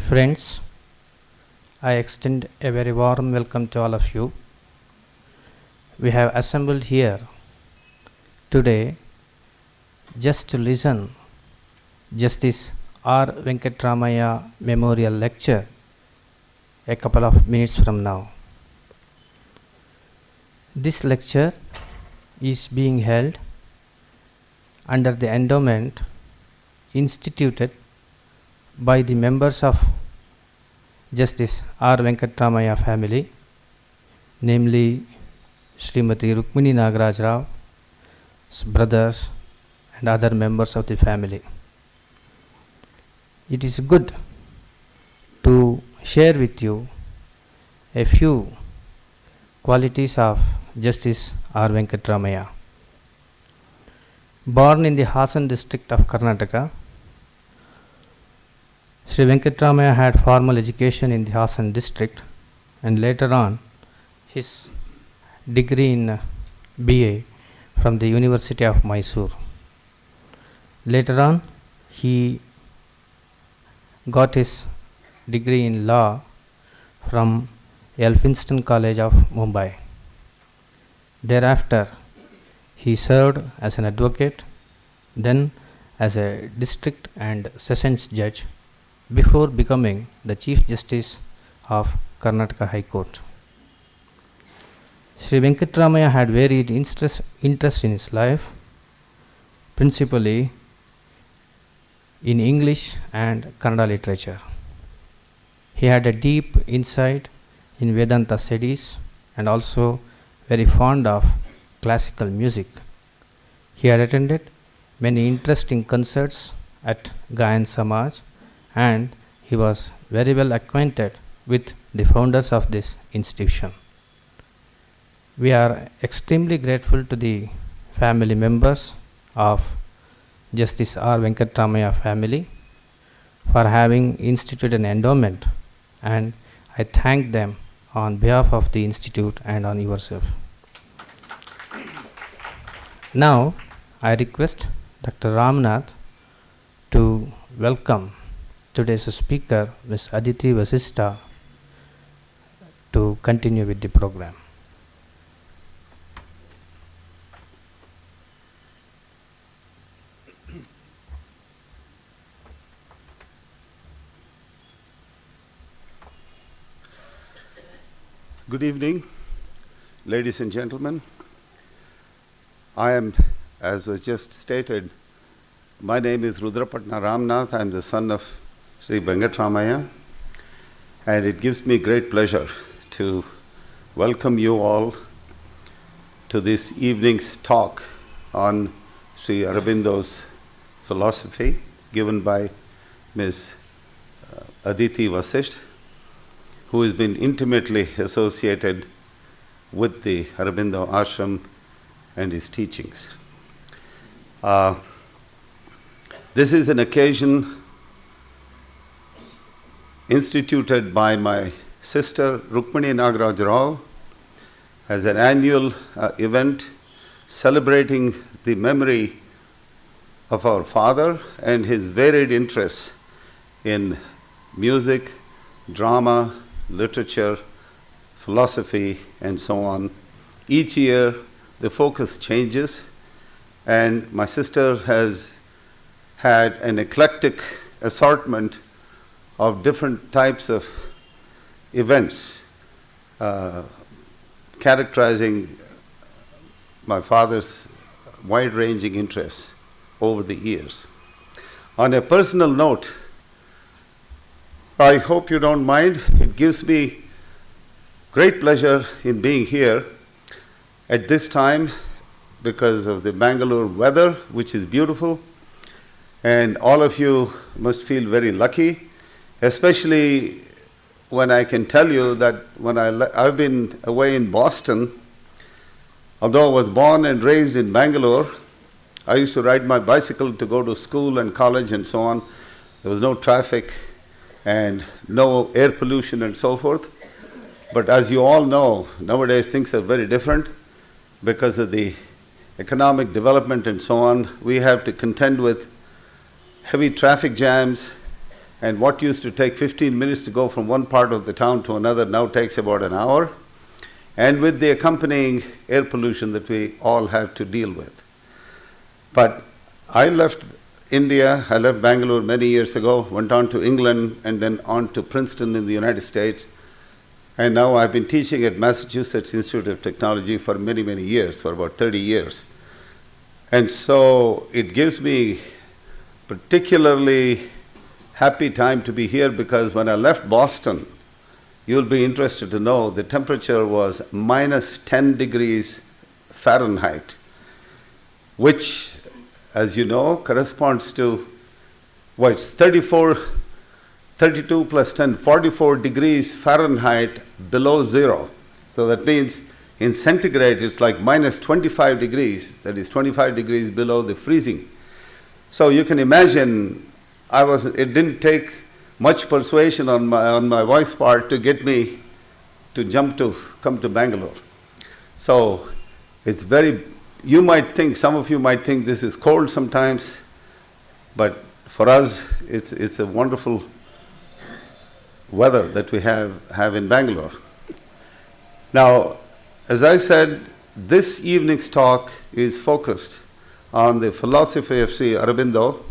Friends, I extend a very warm welcome to all of you. We have assembled here today just to listen Justice R. Venkatramaya Memorial Lecture a couple of minutes from now. This lecture is being held under the endowment instituted by the members of Justice R. Venkatramaya family, namely Srimati Rukmini Nagaraj Rao's brothers and other members of the family. It is good to share with you a few qualities of Justice R. Venkatramaya. Born in the Hassan district of Karnataka, Sri Venkatramaya had formal education in the Hassan district and later on his degree in BA from the University of Mysore. Later on he got his degree in law from Elphinstone College of Mumbai. Thereafter he served as an advocate, then as a district and sessions judge before becoming the Chief Justice of Karnataka High Court. Sri Venkatramaya had varied interest in his life, principally in English and Kannada literature. He had a deep insight in Vedanta studies and also very fond of classical music. He had attended many interesting concerts at Gayan Samaj and he was very well acquainted with the founders of this institution. We are extremely grateful to the family members of Justice R. Venkatramaya family for having instituted an endowment, and I thank them on behalf of the institute and on yourself. Now I request Dr. Ramnath to welcome today's speaker, Ms. Aditi Vasistha, to continue with the program. Good evening, ladies and gentlemen. I am, as was just stated, my name is Rudrapatna Ramnath. I am the son of Sri Venkatramaya, and it gives me great pleasure to welcome you all to this evening's talk on Sri Aurobindo's philosophy given by Ms. Aditi Vasistha, who has been intimately associated with the Aurobindo ashram and his teachings. This is an occasion instituted by my sister Rukmini Nagaraj Rao as an annual event celebrating the memory of our father and his varied interests in music, drama, literature, philosophy, and so on. Each year the focus changes, and my sister has had an eclectic assortment of different types of events characterizing my father's wide-ranging interests over the years. On a personal note, I hope you don't mind, it gives me great pleasure in being here at this time because of the Bengaluru weather, which is beautiful, and all of you must feel very lucky, especially when I can tell you that when I've been away in Boston, although I was born and raised in Bangalore, I used to ride my bicycle to go to school and college and so on. There was no traffic and no air pollution and so forth. But as you all know, nowadays things are very different because of the economic development and so on. We have to contend with heavy traffic jams And what used to take 15 minutes to go from one part of the town to another now takes about an hour, and with the accompanying air pollution that we all have to deal with. But I left India, I left Bengaluru many years ago, went on to England and then on to Princeton in the United States. And now I've been teaching at Massachusetts Institute of Technology for many, many years, for about 30 years. And so it gives me particularly happy time to be here, because when I left Boston, you'll be interested to know the temperature was minus 10 degrees Fahrenheit, which, as you know, corresponds to, well, it's 32 plus 10, 44 degrees Fahrenheit below zero. So that means in centigrade it's like minus 25 degrees, that is 25 degrees below the freezing. So you can imagine, it didn't take much persuasion on my wife's part to get me to come to Bangalore. So it's some of you might think this is cold sometimes, but for us it's a wonderful weather that we have in Bangalore. Now, as I said, this evening's talk is focused on the philosophy of Sri Aurobindo,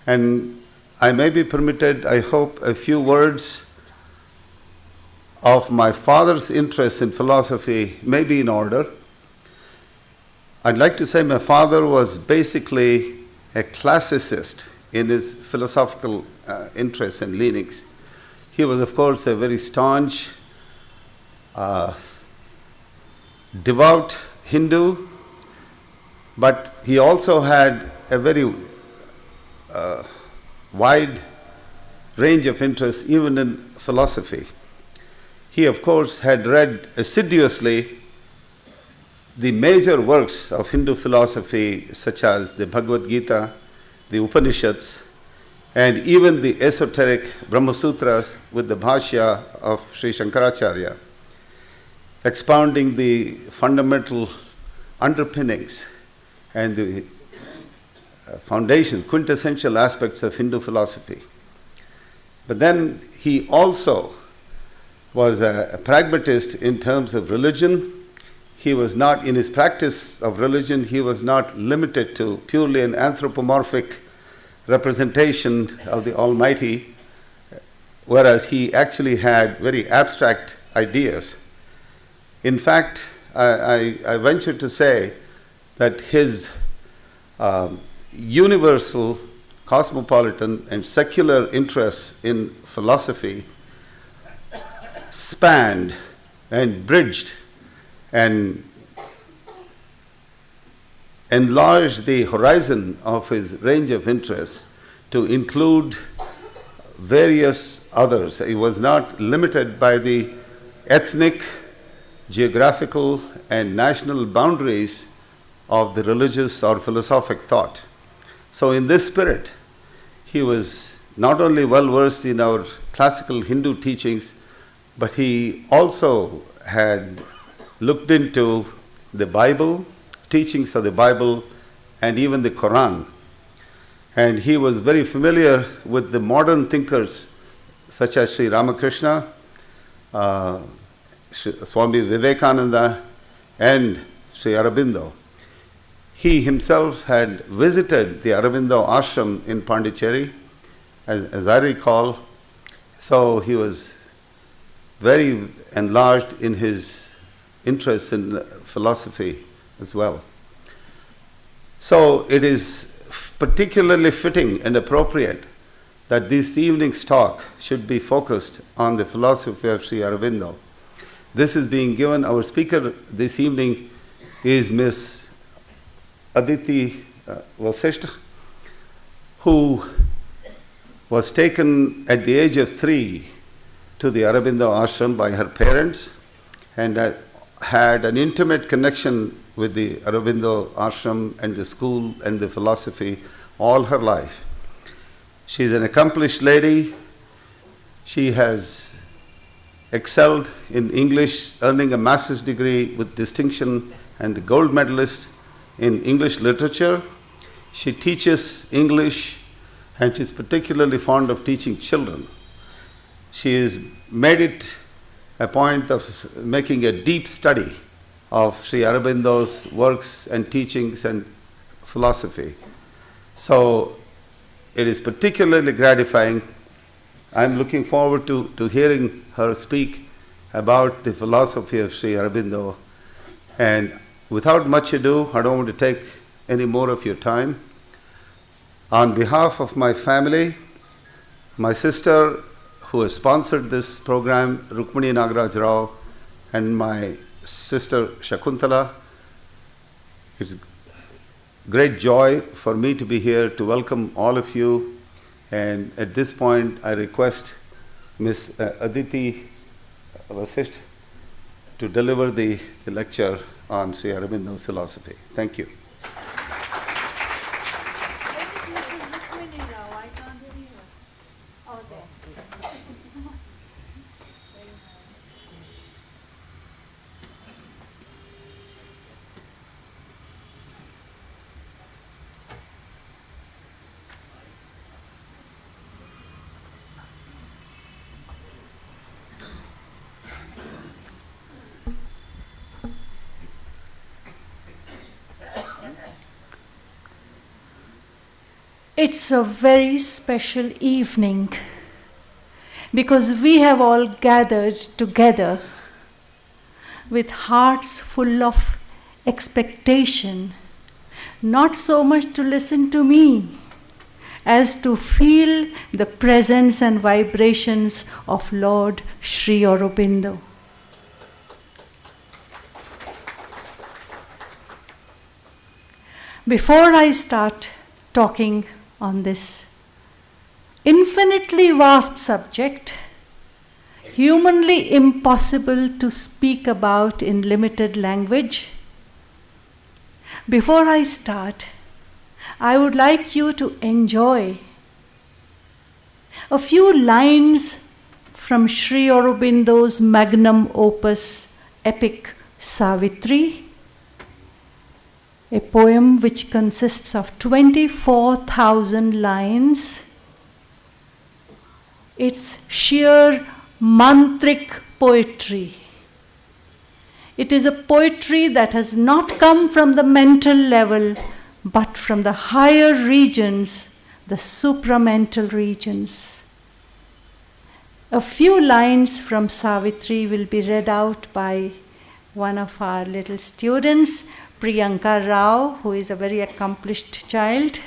and I may be permitted, I hope, a few words of my father's interest in philosophy may be in order. I'd like to say my father was basically a classicist in his philosophical interests and leanings. He was, of course, a very staunch, devout Hindu, but he also had a very wide range of interests, even in philosophy. He, of course, had read assiduously the major works of Hindu philosophy, such as the Bhagavad Gita, the Upanishads, and even the esoteric Brahma Sutras with the Bhashya of Sri Shankaracharya, expounding the fundamental underpinnings and the foundations, quintessential aspects of Hindu philosophy. But then he also was a pragmatist in terms of religion. He was not, in his practice of religion, he was not limited to purely an anthropomorphic representation of the Almighty, whereas he actually had very abstract ideas. In fact, I venture to say that his universal, cosmopolitan, and secular interests in philosophy spanned and bridged and enlarged the horizon of his range of interests to include various others. He was not limited by the ethnic, geographical, and national boundaries of the religious or philosophic thought. So in this spirit, he was not only well versed in our classical Hindu teachings, but he also had looked into the Bible, teachings of the Bible, and even the Quran. And he was very familiar with the modern thinkers such as Sri Ramakrishna, Swami Vivekananda, and Sri Aurobindo. He himself had visited the Aurobindo ashram in Pondicherry, as I recall, so he was very enlarged in his interest in philosophy as well. So it is particularly fitting and appropriate that this evening's talk should be focused on the philosophy of Sri Aurobindo. This is being given, our speaker this evening is Miss Aditi Vasistha, who was taken at the age of 3 to the Aurobindo ashram by her parents and had an intimate connection with the Aurobindo ashram and the school and the philosophy all her life. She is an accomplished lady. She has excelled in English, earning a master's degree with distinction and a gold medalist in English literature. She teaches English and she's particularly fond of teaching children. She has made it a point of making a deep study of Sri Aurobindo's works and teachings and philosophy. So it is particularly gratifying. I'm looking forward to hearing her speak about the philosophy of Sri Aurobindo. And without much ado, I don't want to take any more of your time. On behalf of my family, my sister who has sponsored this program, Rukmini Nagaraj Rao, and my sister Shakuntala, it's great joy for me to be here to welcome all of you. And at this point, I request Ms. Aditi Vasistha to deliver the lecture on Sri Aurobindo's philosophy. Thank you. It's a very special evening because we have all gathered together with hearts full of expectation, not so much to listen to me as to feel the presence and vibrations of Lord Sri Aurobindo. Before I start talking on this infinitely vast subject, humanly impossible to speak about in limited language, before I start, I would like you to enjoy a few lines from Sri Aurobindo's magnum opus epic Savitri, a poem which consists of 24,000 lines. It's sheer mantric poetry. It is a poetry that has not come from the mental level, but from the higher regions, the supramental regions. A few lines from Savitri will be read out by one of our little students, Priyanka Rao, who is a very accomplished child.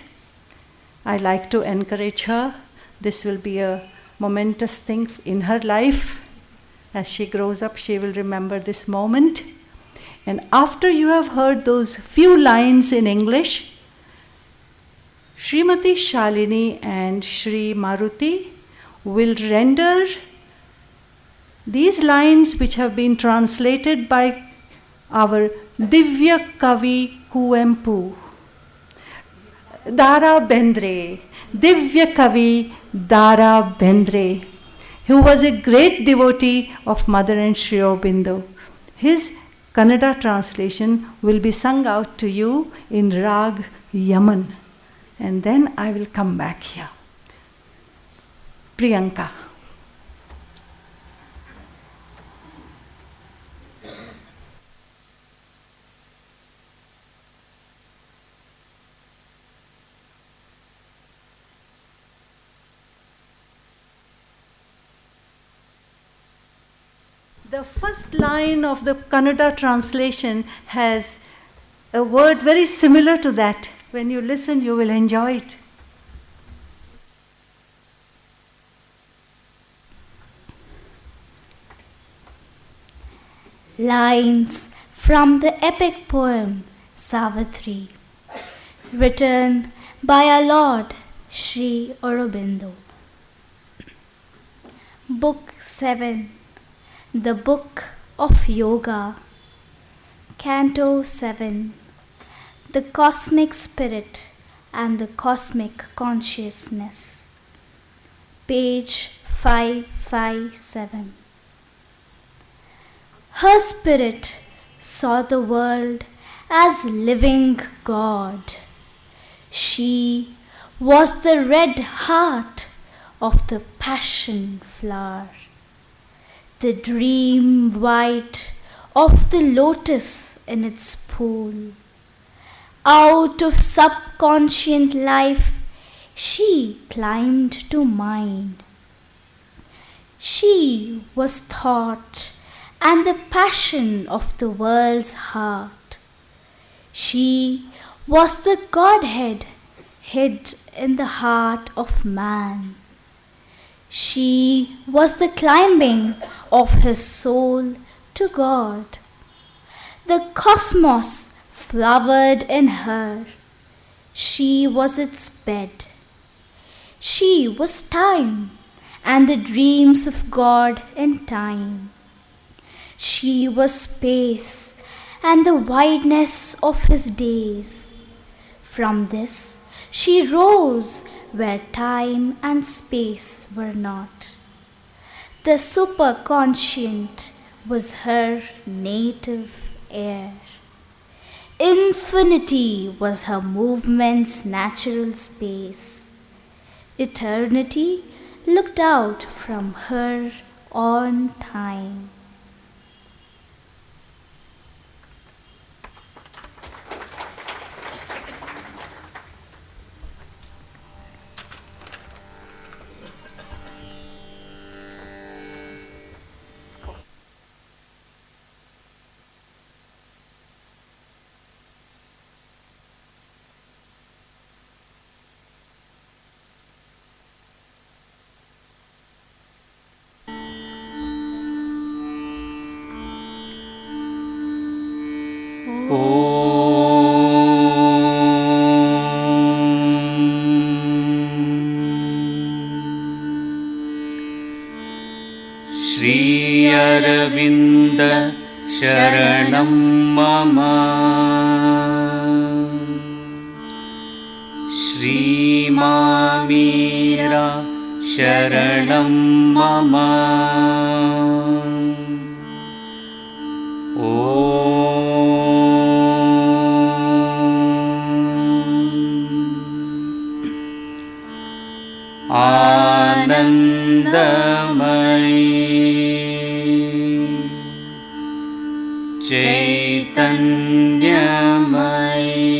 I like to encourage her. This will be a momentous thing in her life. As she grows up, she will remember this moment. And after you have heard those few lines in English, Srimati Shalini and Sri Maruti will render these lines which have been translated by our Divya Kavi Kuvempu, Dara Bendre, Divya Kavi Dara Bendre, who was a great devotee of Mother and Sri Aurobindo. His Kannada translation will be sung out to you in Rag Yaman, and then I will come back here. Priyanka. The first line of the Kannada translation has a word very similar to that. When you listen, you will enjoy it. Lines from the epic poem Savitri, written by our Lord Sri Aurobindo. Book 7, The Book of Yoga, Canto 7, The Cosmic Spirit and the Cosmic Consciousness, page 557. Her spirit saw the world as living God. She was the red heart of the passion flower, the dream white of the lotus in its pool. Out of subconscient life, she climbed to mind. She was thought and the passion of the world's heart. She was the Godhead hid in the heart of man. She was the climbing of his soul to God. The cosmos flowered in her. She was its bed. She was time and the dreams of God in time. She was space and the wideness of his days. From this she rose where time and space were not. The superconscient was her native air. Infinity was her movement's natural space. Eternity looked out from her on time. Sri Aurobindo Sharanam Mama, Sri Mamira Sharanam Mama, Anandamayi Chaitanyamayi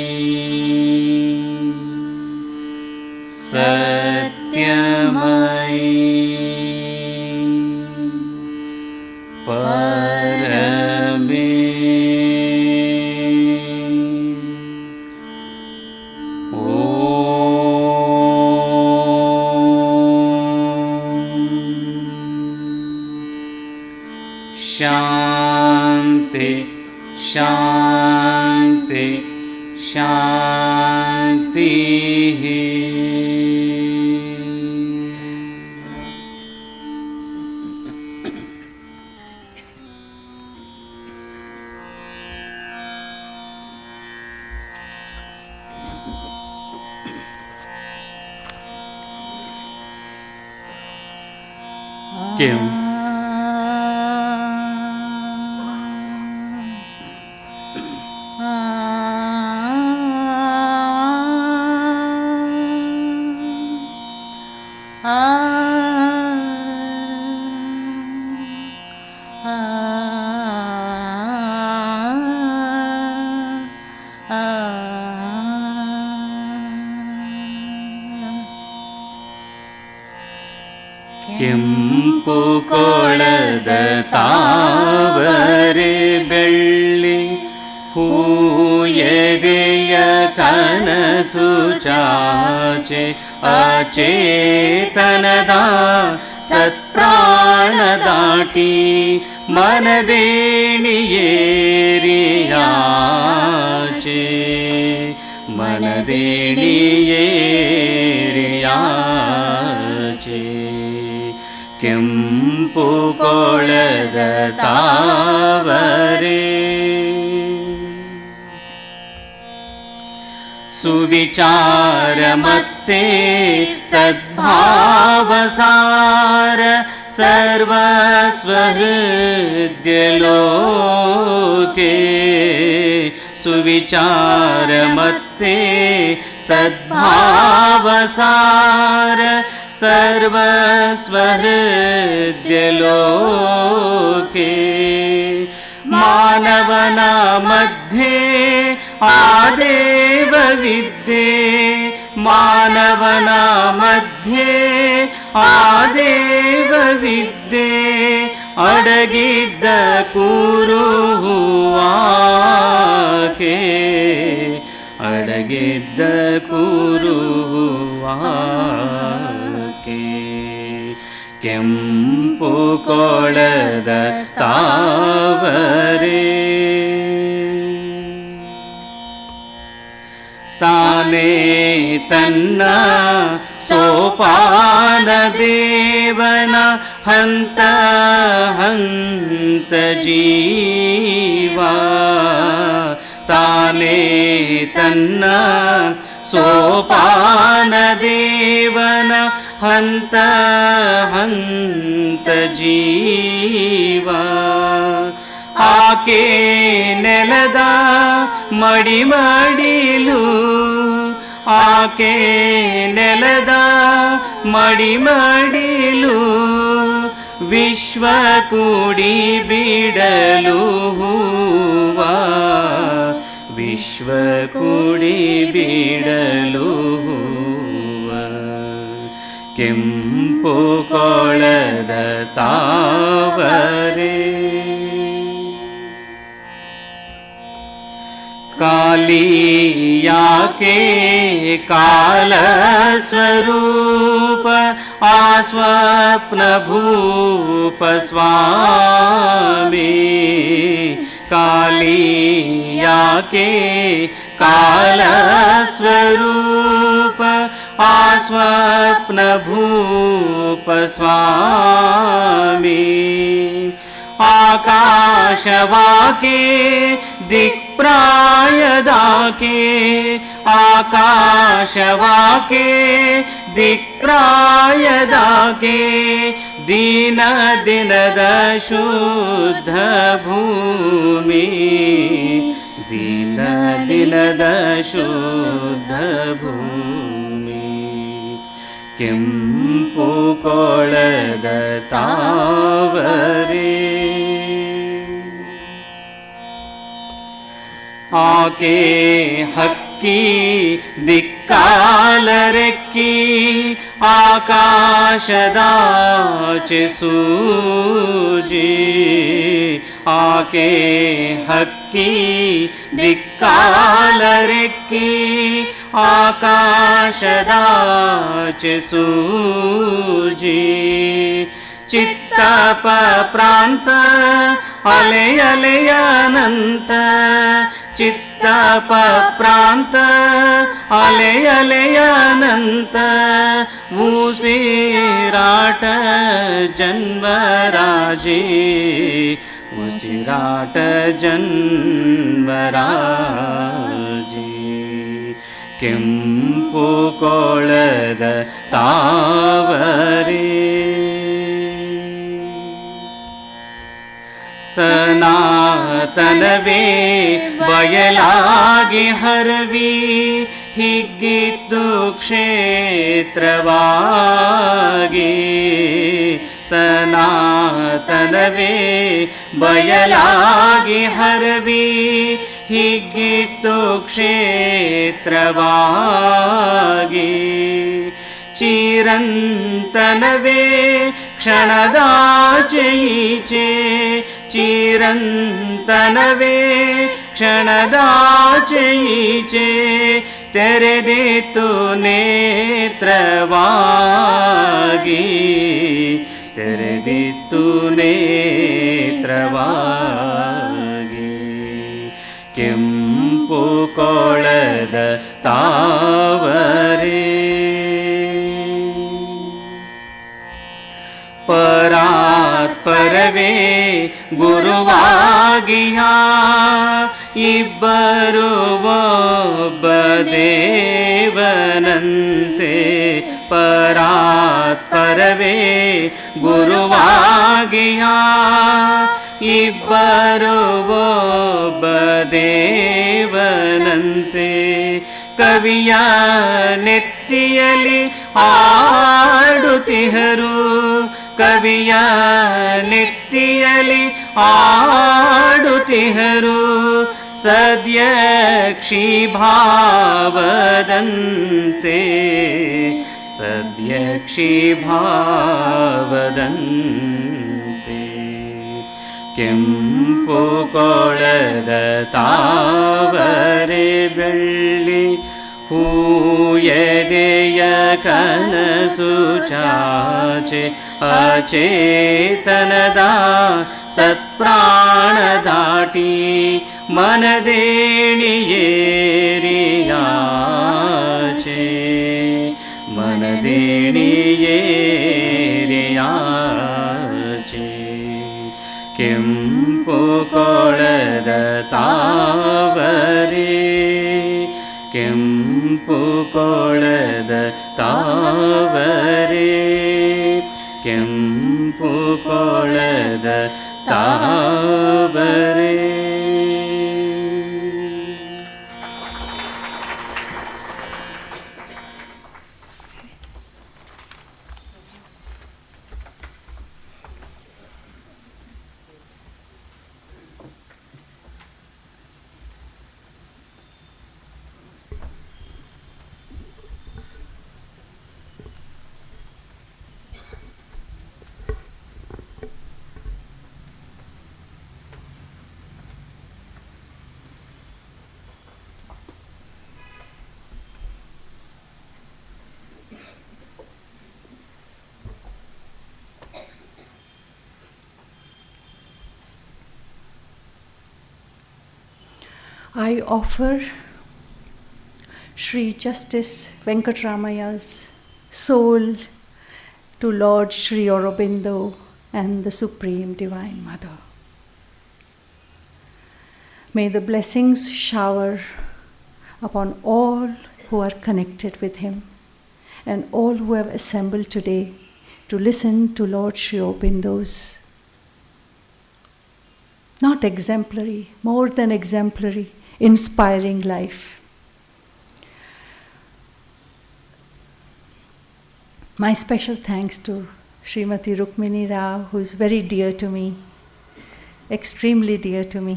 Satyamayi Parame Shanti, Shanti, Shanti. Kim. ಕೆಂಪು ಕೊಳದ ತಾವರೆ ಬೆಳ್ಳಿ ಹೂಯದೆಯ ಕನಸು ಚಾಚೆ ಅಚೇತನದ ಸತ್ಪ್ರಾಣ ದಾಟಿ ಮನದೇಣಿಯೇರಿಯಾಚೆ ಮನದೇಣಿಯೇರಿಯಾಚೆ ಕೆಂಪು ಕೊಳದ ತಾವರೆ ಸುವಿಚಾರ ಮತ್ತೆ ಸದ್ಭಾವಸಾರ ಸರ್ವಸ್ವಹೃದ್ಯಲೋಕೆ ಸುವಿಚಾರ ಮತ್ತೆ ಸದ್ಭಾವಸಾರ ಸರ್ವಸ್ವಹೃದ್ಯಲೋಕೆ ಮಾನವನ ಮಧ್ಯೆ ಆದೇವ ವಿದ್ಯೆ ಮಾನವನ ಮಧ್ಯೆ ಆದೇವ ವಿದ್ಯೆ ಅಡಗಿದ್ದ ಕೂರುವಾಕೆ ಅಡಗಿದ್ದ ಕೂರುವಾಕೆ ಕೆಂಪು ಕೊಳದ ತಾವರೆ ತಾನೇ ತನ್ನ ಸೋಪಾನ ದೇವನ ಹಂತ ಹಂತ ಜೀವ ತಾನೇ ತನ್ನ ಸೋಪಾನ ದೇವನ ಹಂತ ಹಂತ ಜೀವ ಆಕೆ ನೆಲದ ಮಡಿಮಡಿಲು ಆಕೆ ನೆಲದ ಮಡಿಮಡಿಲು ವಿಶ್ವ ಕೂಡಿ ಬಿಡಲು ಹೂವ ವಿಶ್ವ ಕೂಡಿ ಬಿಡಲು ಹೂವ ಕೆಂಪು ಕೊಳದ ತಾವರೆ ಕಾಲಿಯಾಕೆ ಕಾಲ ಸ್ವರೂಪ ಆ ಸ್ವಪ್ನ ಭೂಪ ಸ್ವಾಮಿ ಕಾಲಿಯಾಕೆ ಕಾಲ ಸ್ವರೂಪ ಆ ಸ್ವಪ್ನ ಭೂಪ ಸ್ವಾಮಿ ಆಕಾಶವಾಕೆ ದಿಕ್ಪ್ರಾಯದಾಕೆ ಆಕಾಶವಾಕೆ ದಿಕ್ಪ್ರಾಯದಾಕೆ ದೀನ ದಿನದ ಶುದ್ಧ ಭೂಮಿ ದೀನ ದಿನದ ಶುದ್ಧ ಭೂಮಿ ಕೆಂಪು ಕೊಳದ ತಾವರೆ ಆಕೆ ಹಕ್ಕಿ ದಿಕ್ಕಾಲರೆಕ್ಕಿ ಆಕಾಶದಾಚೆ ಸೂಜಿ ಆಕೆ ಹಕ್ಕಿ ದಿಕ್ಕಾಲರೆಕ್ಕಿ ಆಕಾಶದಾಚೆ ಸೂಜಿ ಚಿತ್ತಪ ಪ್ರಾಂತ ಅಲೆಯಲೆಯನಂತ ಚಿತ್ತಪ ಪ್ರಾಂತ ಅಲೆಯಲೆಯನಂತ ಉಸಿರಾಟ ಜನ್ಮರಾಜಿ ಉಸಿರಾಟ ಜನ್ಮರಾಜಿ ಕೆಂಪು ಕೊಳದ ತಾವರೆ ಸನಾತನವೇ ಬಯಲಾಗಿ ಹರವಿ ಹಿಗ್ಗಿತ್ತು ಕ್ಷೇತ್ರವಾಗಿ ಸನಾತನವೇ ಬಯಲಾಗಿ ಹರವಿ ಹಿಗ್ಗಿತ್ತು ಕ್ಷೇತ್ರವಾಗಿ ಚಿರಂತನವೇ ಕ್ಷಣದಾಚೆಯೀಚೆ ಚಿರಂತನವೇ ಕ್ಷಣದಾಚೆಯೀಚೆ ತೆರೆದಿತ್ತು ನೇತ್ರವಾಗಿ ತೆರೆದಿತ್ತು ನೇತ್ರವಾಗಿ ಕೆಂಪು ಕೊಳದ ತಾವರೆ ಪರಾತ್ಪರವೇ ಗುರುವಾಗಿಯ ಇಬ್ಬರು ಒಬ್ಬ ದೇವನಂತೆ ಪರಾತ್ಪರವೇ ಗುರುವಾಗಿಯ ಇಬ್ಬರು ಒಬ್ಬ ದೇವನಂತೆ ಕವಿಯ ನೆತ್ತಿಯಲಿ ಆಡುತ್ತಿಹರು ಕವಿಯ ನೆತ್ತಿಯಲಿ ಆಡುತ್ತಿಹರು ಸದ್ಯ ಕ್ಷಿಭಾವದಂತೆ ಸದ್ಯ ಕ್ಷಿಭಾವದಂತೆ ಕೆಂಪು ಕೊಳದ ತಾವರೆ ಬೆಳ್ಳಿ ಹೂಯದೆಯ ಕನಸು ಚಾಚೆ ಅಚೇತನದ ಸತ್ಪ್ರಾಣ ದಾಟಿ ಮನದೇಣಿಯೇರಿಯಾಚೆ ಮನದೇಣಿಯೇರಿಯಾಚೆ ಕೆಂಪು ಕೊಳದ ತಾವರೆ ಕೆಂಪು ಕೊಳದ ತಾವರೆ ಕೆಂಪು ಕೊಳದ ತಾವರೆ. I offer Sri Justice Venkataramaya's soul to Lord Sri Aurobindo and the Supreme Divine Mother. May the blessings shower upon all who are connected with him and all who have assembled today to listen to Lord Sri Aurobindo's not exemplary, more than exemplary, inspiring life. My special thanks to Srimati Rukmini Rao, who is very dear to me, extremely dear to me.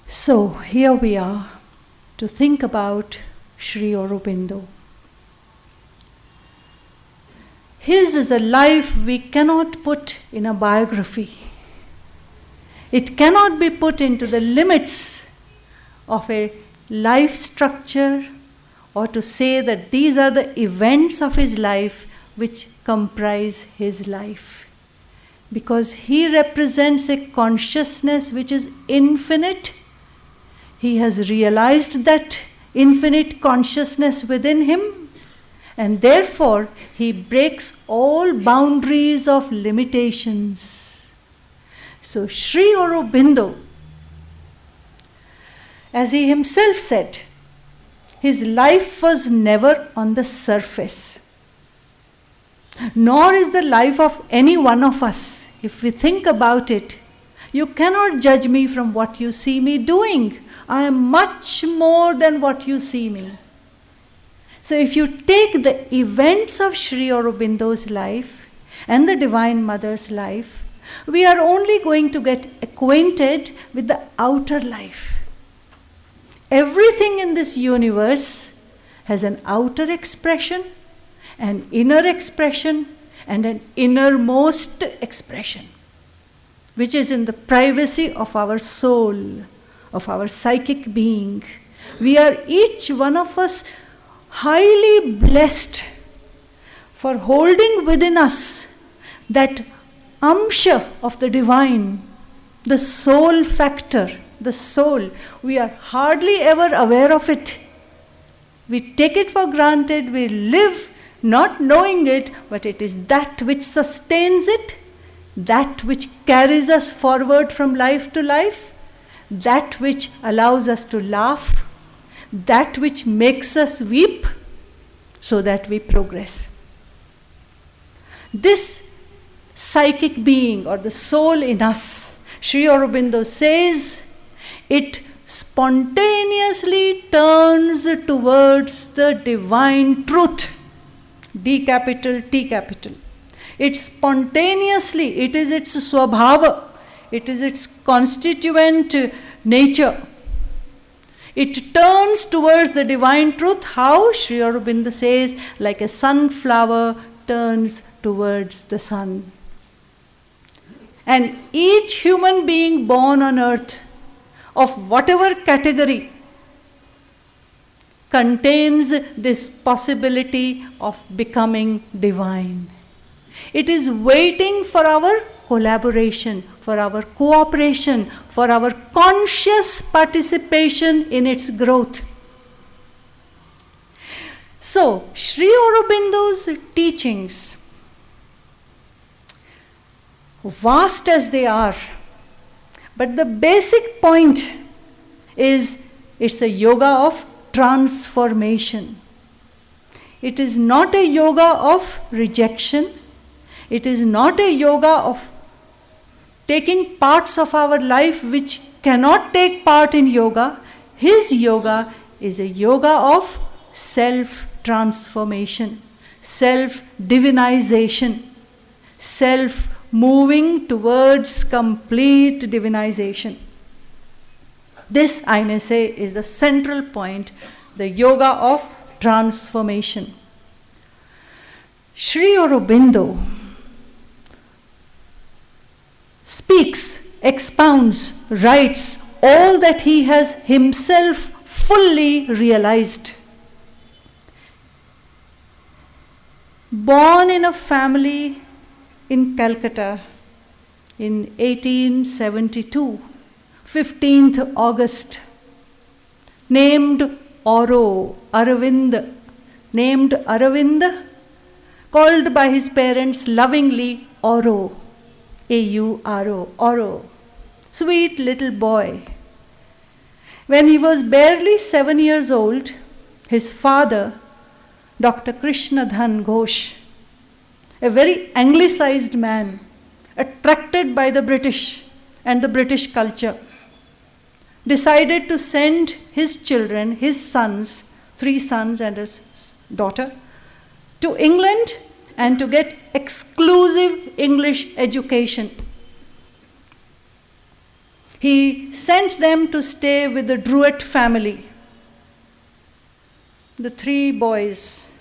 So here we are to think about Sri Aurobindo. His is a life we cannot put in a biography. It cannot be put into the limits of a life structure or to say that these are the events of his life which comprise his life. Because he represents a consciousness which is infinite. He has realized that infinite consciousness within him, and therefore he breaks all boundaries of limitations. So Sri Aurobindo, as he himself said, his life was never on the surface, nor is the life of any one of us. If we think about it, you cannot judge me from what you see me doing. I am much more than what you see me. So if you take the events of Sri Aurobindo's life and the Divine Mother's life, we are only going to get acquainted with the outer life. Everything in this universe has an outer expression, an inner expression, and an innermost expression, which is in the privacy of our soul, of our psychic being. We are each one of us highly blessed for holding within us that amsha of the divine, the soul factor, the soul. We are hardly ever aware of it. We take it for granted, we live not knowing it, but it is that which sustains it, that which carries us forward from life to life, that which allows us to laugh, that which makes us weep, so that we progress. This psychic being or the soul in us, Sri Aurobindo says, it spontaneously turns towards the divine truth. D capital, T capital. It spontaneously, it is its swabhava, it is its constituent nature. It turns towards the divine truth. How? Sri Aurobindo says, like a sunflower turns towards the sun. And each human being born on earth, of whatever category, contains this possibility of becoming divine. It is waiting for our collaboration, for our cooperation, for our conscious participation in its growth. So, Sri Aurobindo's teachings, vast as they are, but the basic point is it's a yoga of transformation. It is not a yoga of rejection. It is not a yoga of taking parts of our life which cannot take part in yoga. His yoga is a yoga of self-transformation, self-divinization, self-moving towards complete divinization. This, I may say, is the central point, the yoga of transformation. Sri Aurobindo speaks, expounds, writes all that he has himself fully realized. Born in a family in Calcutta in 1872, 15th August, named Aravind, called by his parents lovingly Auro, A-U-R-O, Auro, sweet little boy. When he was barely 7 years old, his father, Dr. Krishnadhan Ghosh, a very anglicized man, attracted by the British and the British culture, decided to send his children, his sons, 3 sons and a daughter, to England and to get exclusive English education. He sent them to stay with the Druitt family. The 3 boys,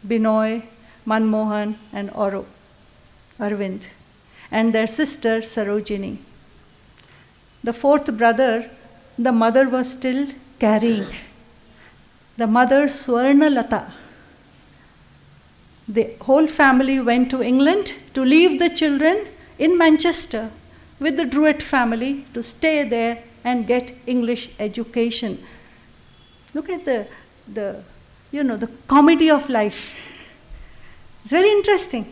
Binoy, Manmohan and Arvind, and their sister Sarojini. The 4th brother, the mother was still carrying. The mother, Swarnalata. The whole family went to England to leave the children in Manchester with the Druitt family to stay there and get English education. Look at the comedy of life. It's very interesting.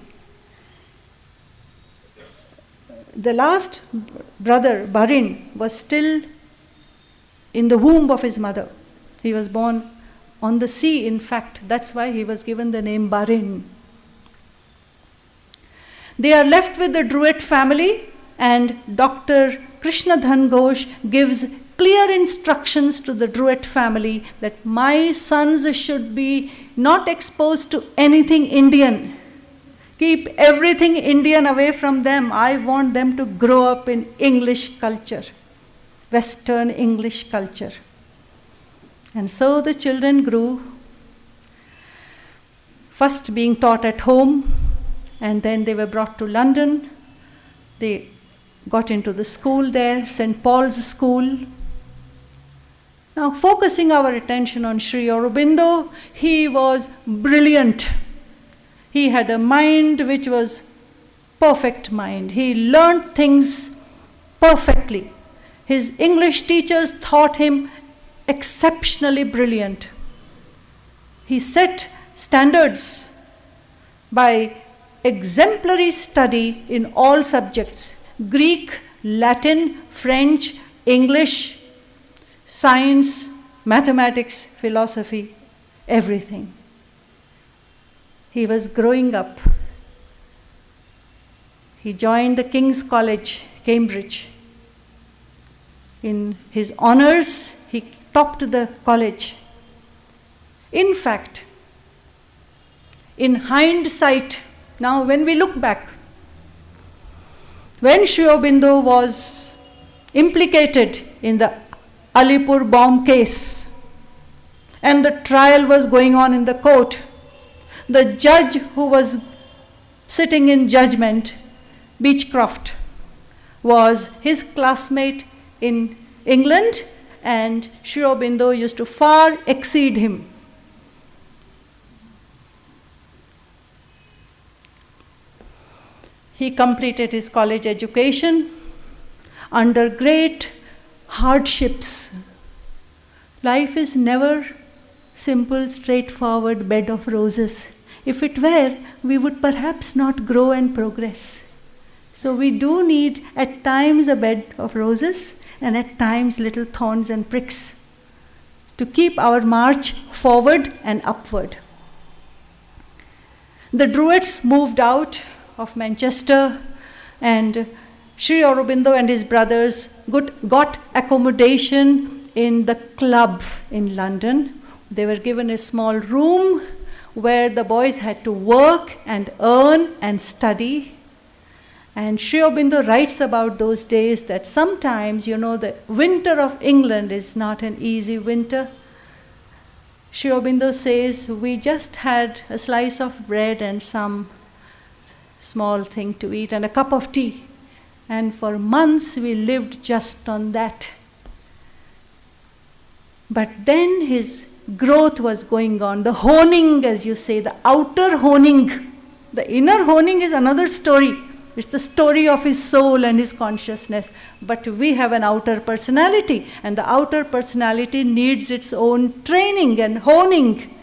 The last brother, Barin, was still in the womb of his mother. He was born on the sea, in fact. That's why he was given the name Barin. They are left with the Druitt family, and Dr. Krishnadhan Ghosh gives clear instructions to the Druitt family that my sons should be not exposed to anything Indian. Keep everything Indian away from them. I want them to grow up in English culture, Western English culture. And so the children grew, first being taught at home, and then they were brought to London. They got into the school there, St. Paul's School. Now, focusing our attention on Sri Aurobindo, he was brilliant. He had a mind which was perfect mind. He learned things perfectly. His English teachers thought him exceptionally brilliant. He set standards by exemplary study in all subjects: Greek, Latin, French, English, science, mathematics, philosophy, everything. He was growing up. He joined the King's College, Cambridge. In his honors, topped the college. In fact, in hindsight, now when we look back, when Sri Aurobindo was implicated in the Alipur bomb case and the trial was going on in the court, the judge who was sitting in judgment, Beechcroft, was his classmate in England, and Sri Aurobindo used to far exceed him. He completed his college education under great hardships. Life is never simple, straightforward bed of roses. If it were, we would perhaps not grow and progress. So we do need at times a bed of roses and at times little thorns and pricks to keep our march forward and upward. The Druids moved out of Manchester, and Sri Aurobindo and his brothers got accommodation in the club in London. They were given a small room where the boys had to work and earn and study. And Sri Aurobindo writes about those days that sometimes, the winter of England is not an easy winter. Sri Aurobindo says, we just had a slice of bread and some small thing to eat and a cup of tea. And for months we lived just on that. But then his growth was going on. The honing, as you say, the outer honing. The inner honing is another story. It's the story of his soul and his consciousness. But we have an outer personality, and the outer personality needs its own training and honing.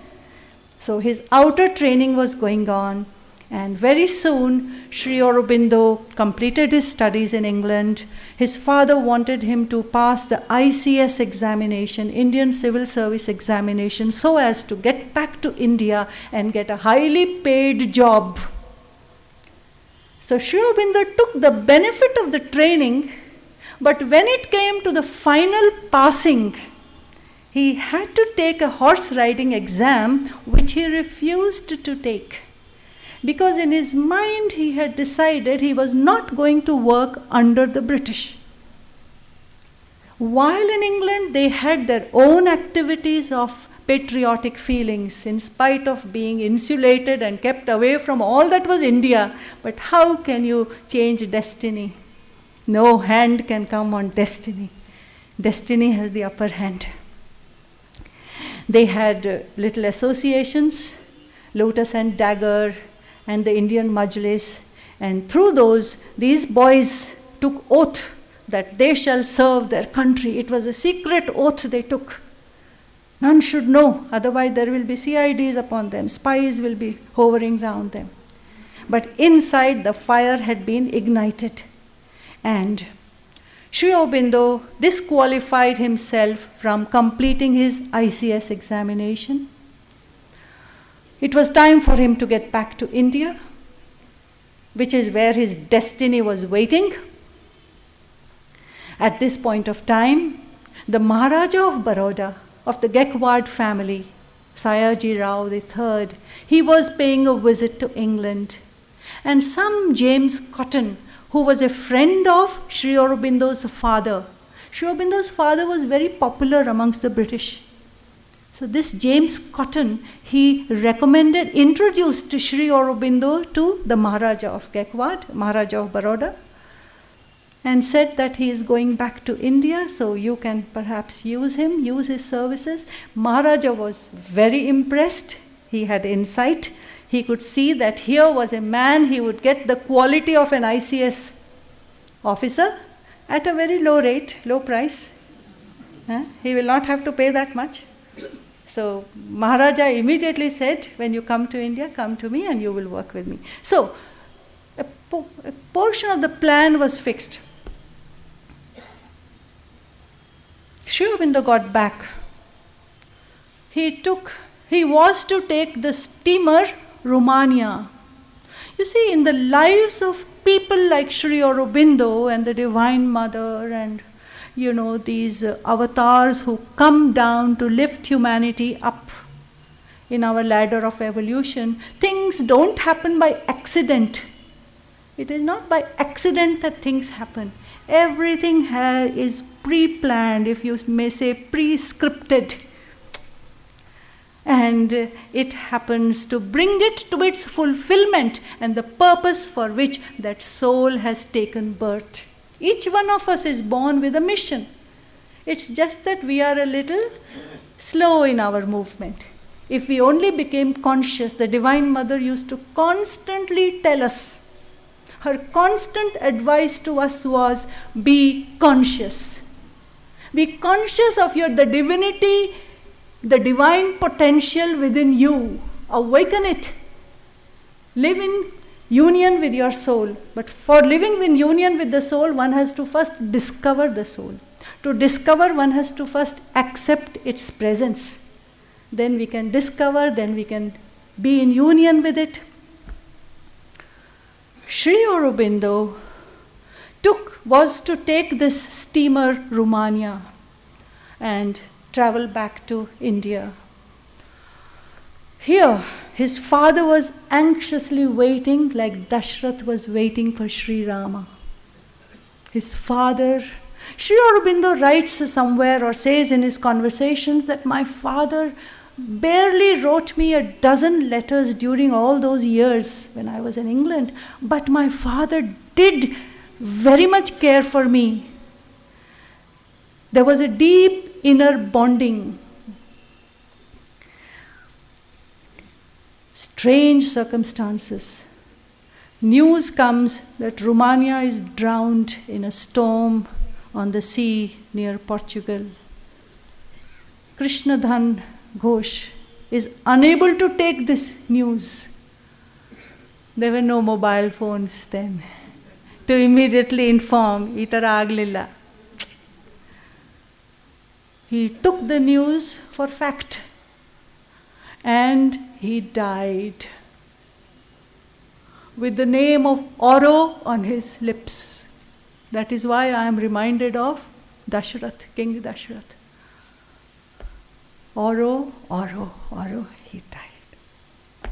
So his outer training was going on. And very soon, Sri Aurobindo completed his studies in England. His father wanted him to pass the ICS examination, Indian Civil Service examination, so as to get back to India and get a highly paid job. So Sri Aurobindo took the benefit of the training, but when it came to the final passing, he had to take a horse riding exam, which he refused to take. Because in his mind he had decided he was not going to work under the British. While in England they had their own activities of patriotic feelings in spite of being insulated and kept away from all that was India. But how can you change destiny? No hand can come on destiny. Destiny has the upper hand. They had little associations, Lotus and Dagger, and the Indian Majlis, and through these boys took oath that they shall serve their country. It was a secret oath they took. None should know, otherwise there will be CIDs upon them, spies will be hovering around them. But inside the fire had been ignited, and Sri Aurobindo disqualified himself from completing his ICS examination. It was time for him to get back to India, which is where his destiny was waiting. At this point of time, the Maharaja of Baroda, of the Gaikwad family, Sayaji Rao III, he was paying a visit to England. And some James Cotton, who was a friend of Sri Aurobindo's father. Sri Aurobindo's father was very popular amongst the British. So this James Cotton, he introduced Sri Aurobindo to the Maharaja of Gaikwad, Maharaja of Baroda, and said that he is going back to India, so you can perhaps use his services. Maharaja was very impressed. He had insight. He could see that here was a man, he would get the quality of an ICS officer at a very low rate, low price. He will not have to pay that much. So Maharaja immediately said, when you come to India, come to me and you will work with me. So a portion of the plan was fixed. Sri Aurobindo got back. He was to take the steamer Romania. You see, in the lives of people like Sri Aurobindo and the Divine Mother and these avatars who come down to lift humanity up in our ladder of evolution, things don't happen by accident. It is not by accident that things happen. Everything is pre-planned, if you may say pre-scripted. And it happens to bring it to its fulfillment and the purpose for which that soul has taken birth. Each one of us is born with a mission. It's just that we are a little slow in our movement. If we only became conscious, the Divine Mother used to constantly tell us, her constant advice to us was, be conscious. Be conscious of the divinity, the divine potential within you. Awaken it. Live in union with your soul. But for living in union with the soul, one has to first discover the soul. To discover, one has to first accept its presence. Then we can discover, then we can be in union with it. Sri Aurobindo was to take this steamer Romania and travel back to India. Here, his father was anxiously waiting, like Dashrath was waiting for Sri Rama. His father, Sri Aurobindo writes somewhere or says in his conversations that my father barely wrote me a dozen letters during all those years when I was in England, but my father did very much care for me. There was a deep inner bonding. Strange circumstances. News comes that Romania is drowned in a storm on the sea near Portugal. Krishnadhan Ghosh is unable to take this news. There were no mobile phones then to immediately inform. Itara aglilla. He took the news for fact and he died with the name of Oro on his lips. That is why I am reminded of Dashrath, King Dashrath. Oro, Oro, Oro, he died.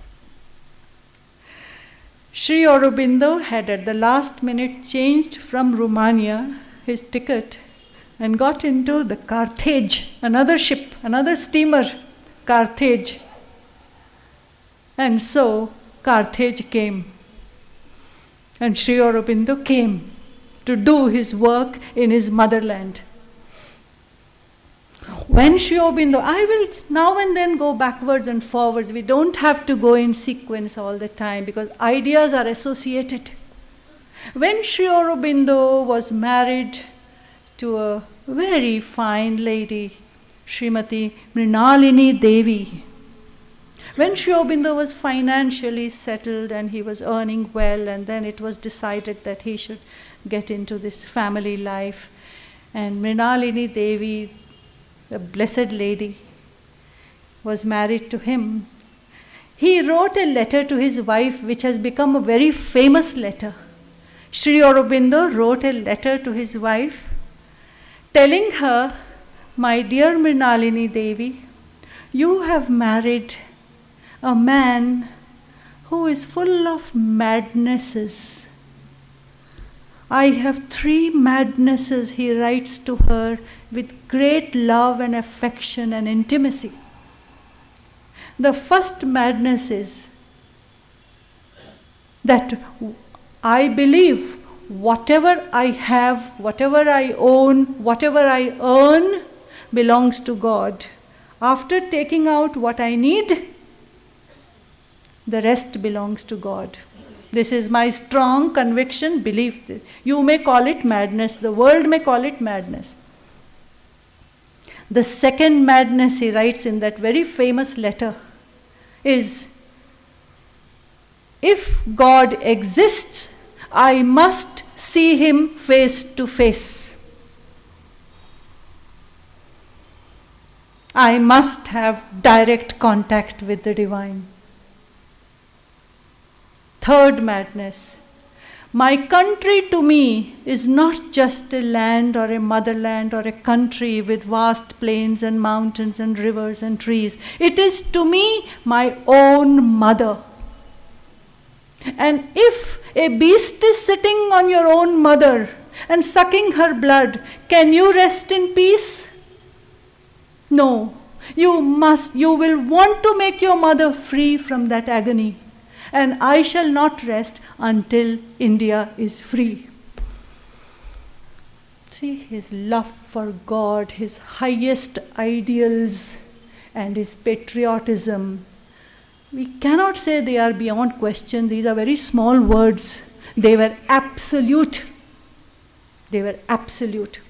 Sri Aurobindo had at the last minute changed from Romania his ticket and got into the Carthage, another ship, another steamer, Carthage. And so Carthage came. And Sri Aurobindo came to do his work in his motherland. When Sri Aurobindo, I will now and then go backwards and forwards. We don't have to go in sequence all the time because ideas are associated. When Sri Aurobindo was married to a very fine lady, Srimati Mrinalini Devi, when Sri Aurobindo was financially settled and he was earning well, and then it was decided that he should get into this family life, and Mrinalini Devi, the blessed lady, was married to him, he wrote a letter to his wife which has become a very famous letter. Sri Aurobindo wrote a letter to his wife telling her, my dear Mrinalini Devi, you have married a man who is full of madnesses. I have 3 madnesses, he writes to her with great love and affection and intimacy. The first madness is that I believe whatever I have, whatever I own, whatever I earn belongs to God. After taking out what I need, the rest belongs to God. This is my strong conviction, belief. You may call it madness, the world may call it madness. The second madness, he writes in that very famous letter, is if God exists, I must see him face to face. I must have direct contact with the divine. Third madness, My country to me is not just a land or a motherland or a country with vast plains and mountains and rivers and trees. It is to me my own mother. And if a beast is sitting on your own mother and sucking her blood, can you rest in peace? No. You will want to make your mother free from that agony. And I shall not rest until India is free. See, his love for God, his highest ideals, and his patriotism. We cannot say they are beyond question. These are very small words. They were absolute. They were absolute.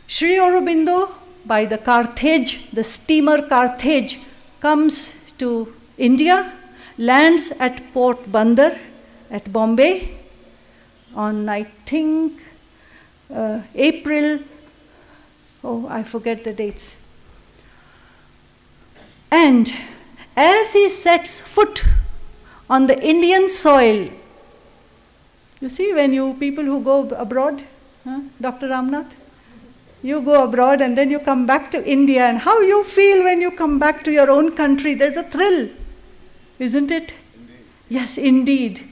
Sri Aurobindo, by the Carthage, the steamer Carthage, comes to India, lands at Port Bandar at Bombay on, I think, April, I forget the dates. And as he sets foot on the Indian soil, you see, when you people who go abroad, Dr. Ramnath, you go abroad and then you come back to India, and how you feel when you come back to your own country. There's a thrill, isn't it? Indeed. Yes, indeed.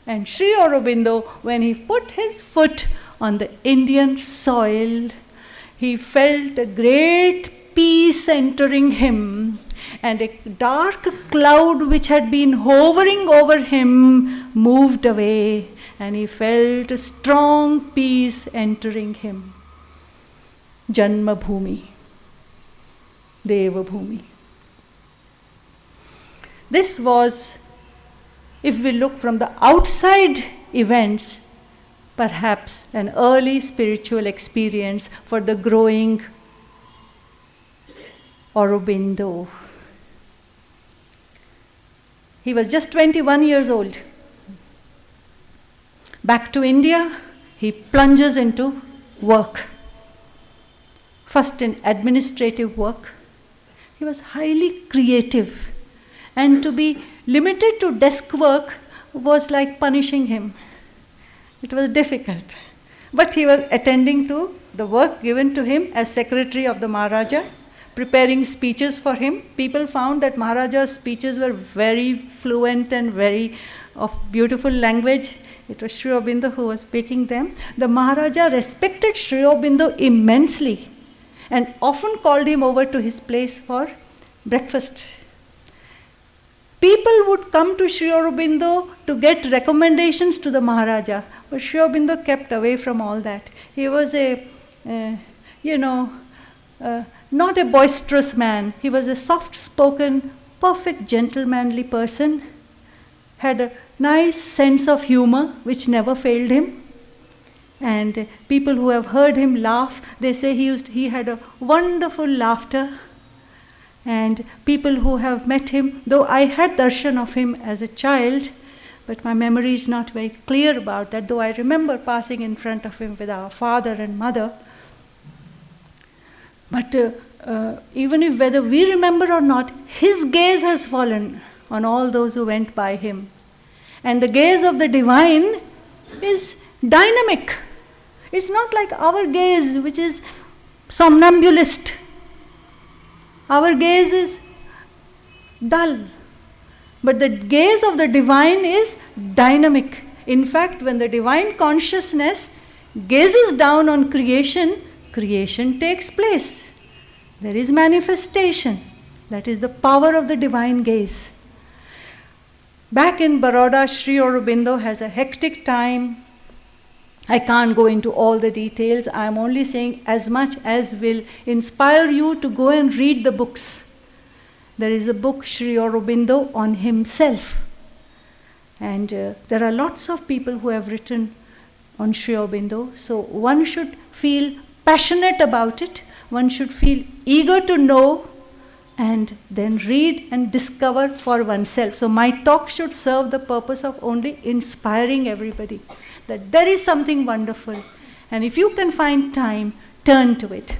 And Sri Aurobindo, when he put his foot on the Indian soil, he felt a great peace entering him, and a dark cloud which had been hovering over him moved away, and he felt a strong peace entering him. Janma Bhumi, Deva Bhumi. This was, if we look from the outside events, perhaps an early spiritual experience for the growing Aurobindo. He was just 21 years old. Back to India, he plunges into work. First in administrative work. He was highly creative, and to be limited to desk work was like punishing him. It was difficult. But he was attending to the work given to him as secretary of the Maharaja, preparing speeches for him. People found that Maharaja's speeches were very fluent and very of beautiful language. It was Sri Aurobindo who was speaking them. The Maharaja respected Sri Aurobindo immensely and often called him over to his place for breakfast. People would come to Sri Aurobindo to get recommendations to the Maharaja, but Sri Aurobindo kept away from all that. He was not a boisterous man. He was a soft-spoken, perfect, gentlemanly person, had a nice sense of humor which never failed him. And people who have heard him laugh, they say he had a wonderful laughter. And people who have met him, though I had darshan of him as a child, but my memory is not very clear about that, though I remember passing in front of him with our father and mother. But even if whether we remember or not, his gaze has fallen on all those who went by him. And the gaze of the divine is dynamic. It's not like our gaze, which is somnambulist. Our gaze is dull. But the gaze of the divine is dynamic. In fact, when the divine consciousness gazes down on creation, creation takes place. There is manifestation. That is the power of the divine gaze. Back in Baroda, Sri Aurobindo has a hectic time. I can't go into all the details. I am only saying as much as will inspire you to go and read the books. There is a book, Sri Aurobindo, on himself. And there are lots of people who have written on Sri Aurobindo. So one should feel passionate about it. One should feel eager to know and then read and discover for oneself. So my talk should serve the purpose of only inspiring everybody that there is something wonderful. And if you can find time, turn to it.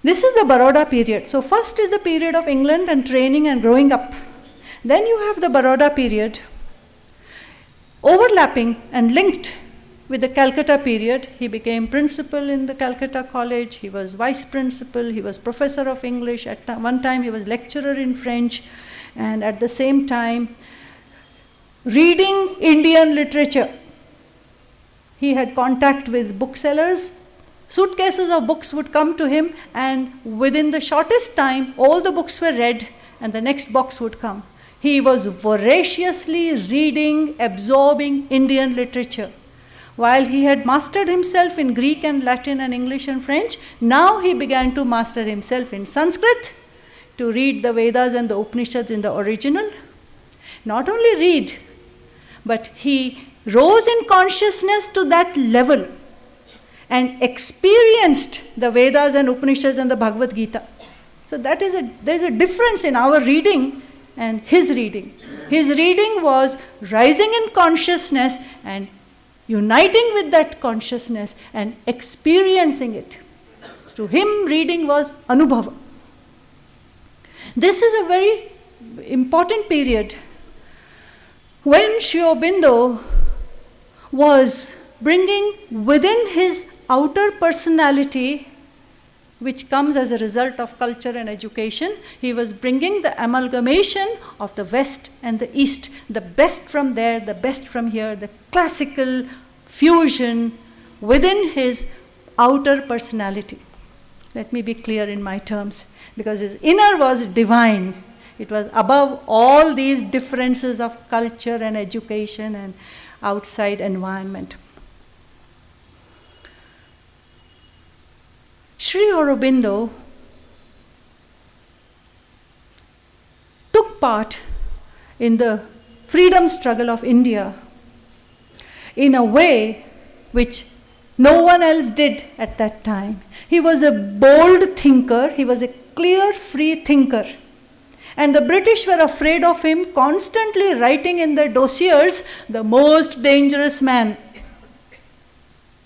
This is the Baroda period. So first is the period of England and training and growing up. Then you have the Baroda period, overlapping and linked with the Calcutta period. He became principal in the Calcutta College, he was vice principal, he was professor of English, at one time he was lecturer in French, and at the same time reading Indian literature. He had contact with booksellers, suitcases of books would come to him, and within the shortest time all the books were read and the next box would come. He was voraciously reading, absorbing Indian literature. While he had mastered himself in Greek and Latin and English and French, now he began to master himself in Sanskrit, to read the Vedas and the Upanishads in the original. Not only read, but he rose in consciousness to that level and experienced the Vedas and Upanishads and the Bhagavad Gita. So there's a difference in our reading and his reading. His reading was rising in consciousness and uniting with that consciousness and experiencing it. To him, reading was anubhava. This is a very important period when Sri Aurobindo was bringing within his outer personality, which comes as a result of culture and education, he was bringing the amalgamation of the West and the East, the best from there, the best from here, the classical fusion within his outer personality. Let me be clear in my terms, because his inner was divine. It was above all these differences of culture and education and outside environment. Sri Aurobindo took part in the freedom struggle of India in a way which no one else did at that time. He was a bold thinker, he was a clear, free thinker. And the British were afraid of him, constantly writing in their dossiers, the most dangerous man.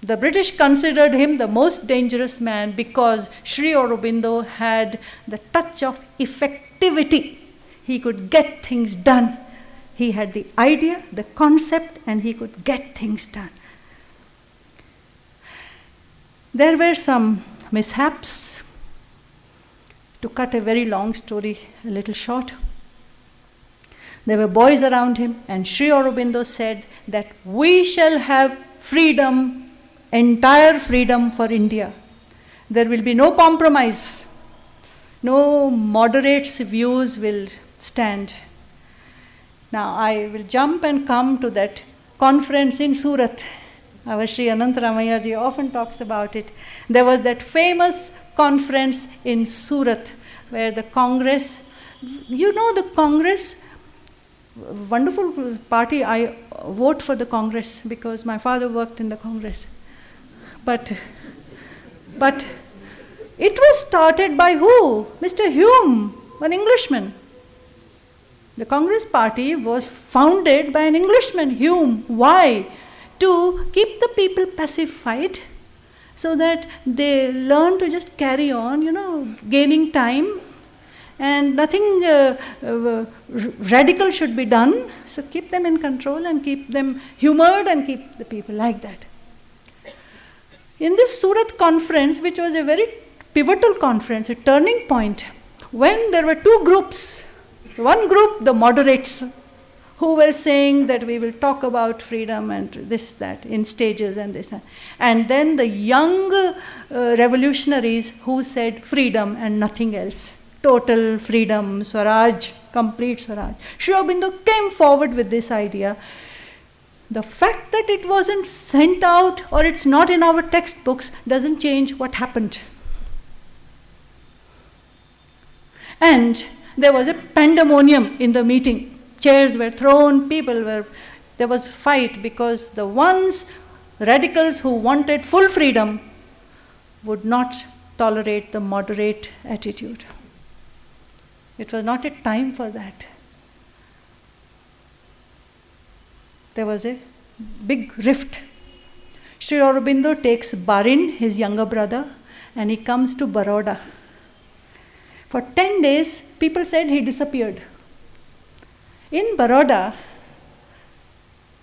The British considered him the most dangerous man because Sri Aurobindo had the touch of effectivity. He could get things done. He had the idea, the concept, and he could get things done. There were some mishaps. To cut a very long story a little short, there were boys around him, and Sri Aurobindo said that we shall have freedom, entire freedom for India. There will be no compromise. No moderates' views will stand. Now I will jump and come to that conference in Surat. Our Sri Anantaramayya ji often talks about it. There was that famous conference in Surat where the Congress, you know the Congress, wonderful party. I vote for the Congress because my father worked in the Congress. But it was started by who? Mr. Hume, an Englishman. The Congress party was founded by an Englishman, Hume. Why? To keep the people pacified so that they learn to just carry on, gaining time, and nothing radical should be done. So keep them in control and keep them humored and keep the people like that. In this Surat conference, which was a very pivotal conference, a turning point, when there were two groups, one group, the moderates, who were saying that we will talk about freedom and this, that, in stages and this. And then the young revolutionaries who said freedom and nothing else. Total freedom, Swaraj, complete Swaraj. Sri Aurobindo came forward with this idea. The fact that it wasn't sent out or it's not in our textbooks doesn't change what happened. And there was a pandemonium in the meeting. Chairs were thrown, there was fight because the radicals who wanted full freedom would not tolerate the moderate attitude. It was not a time for that. There was a big rift. Sri Aurobindo takes Barin, his younger brother, and he comes to Baroda. For 10 days, people said he disappeared. In Baroda,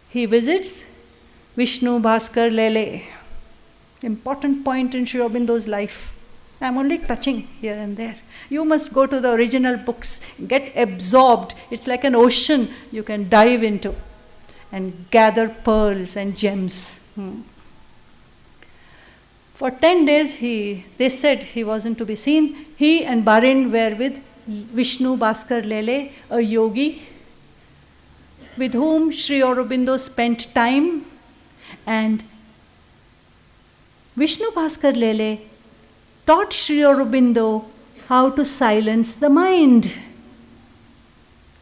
he visits Vishnu Bhaskar Lele. Important point in Sri Aurobindo's life. I am only touching here and there. You must go to the original books, get absorbed. It's like an ocean you can dive into and gather pearls and gems. For 10 days, they said he wasn't to be seen. He and Barin were with Vishnu Bhaskar Lele, a yogi, with whom Sri Aurobindo spent time. And Vishnu Bhaskar Lele taught Sri Aurobindo how to silence the mind.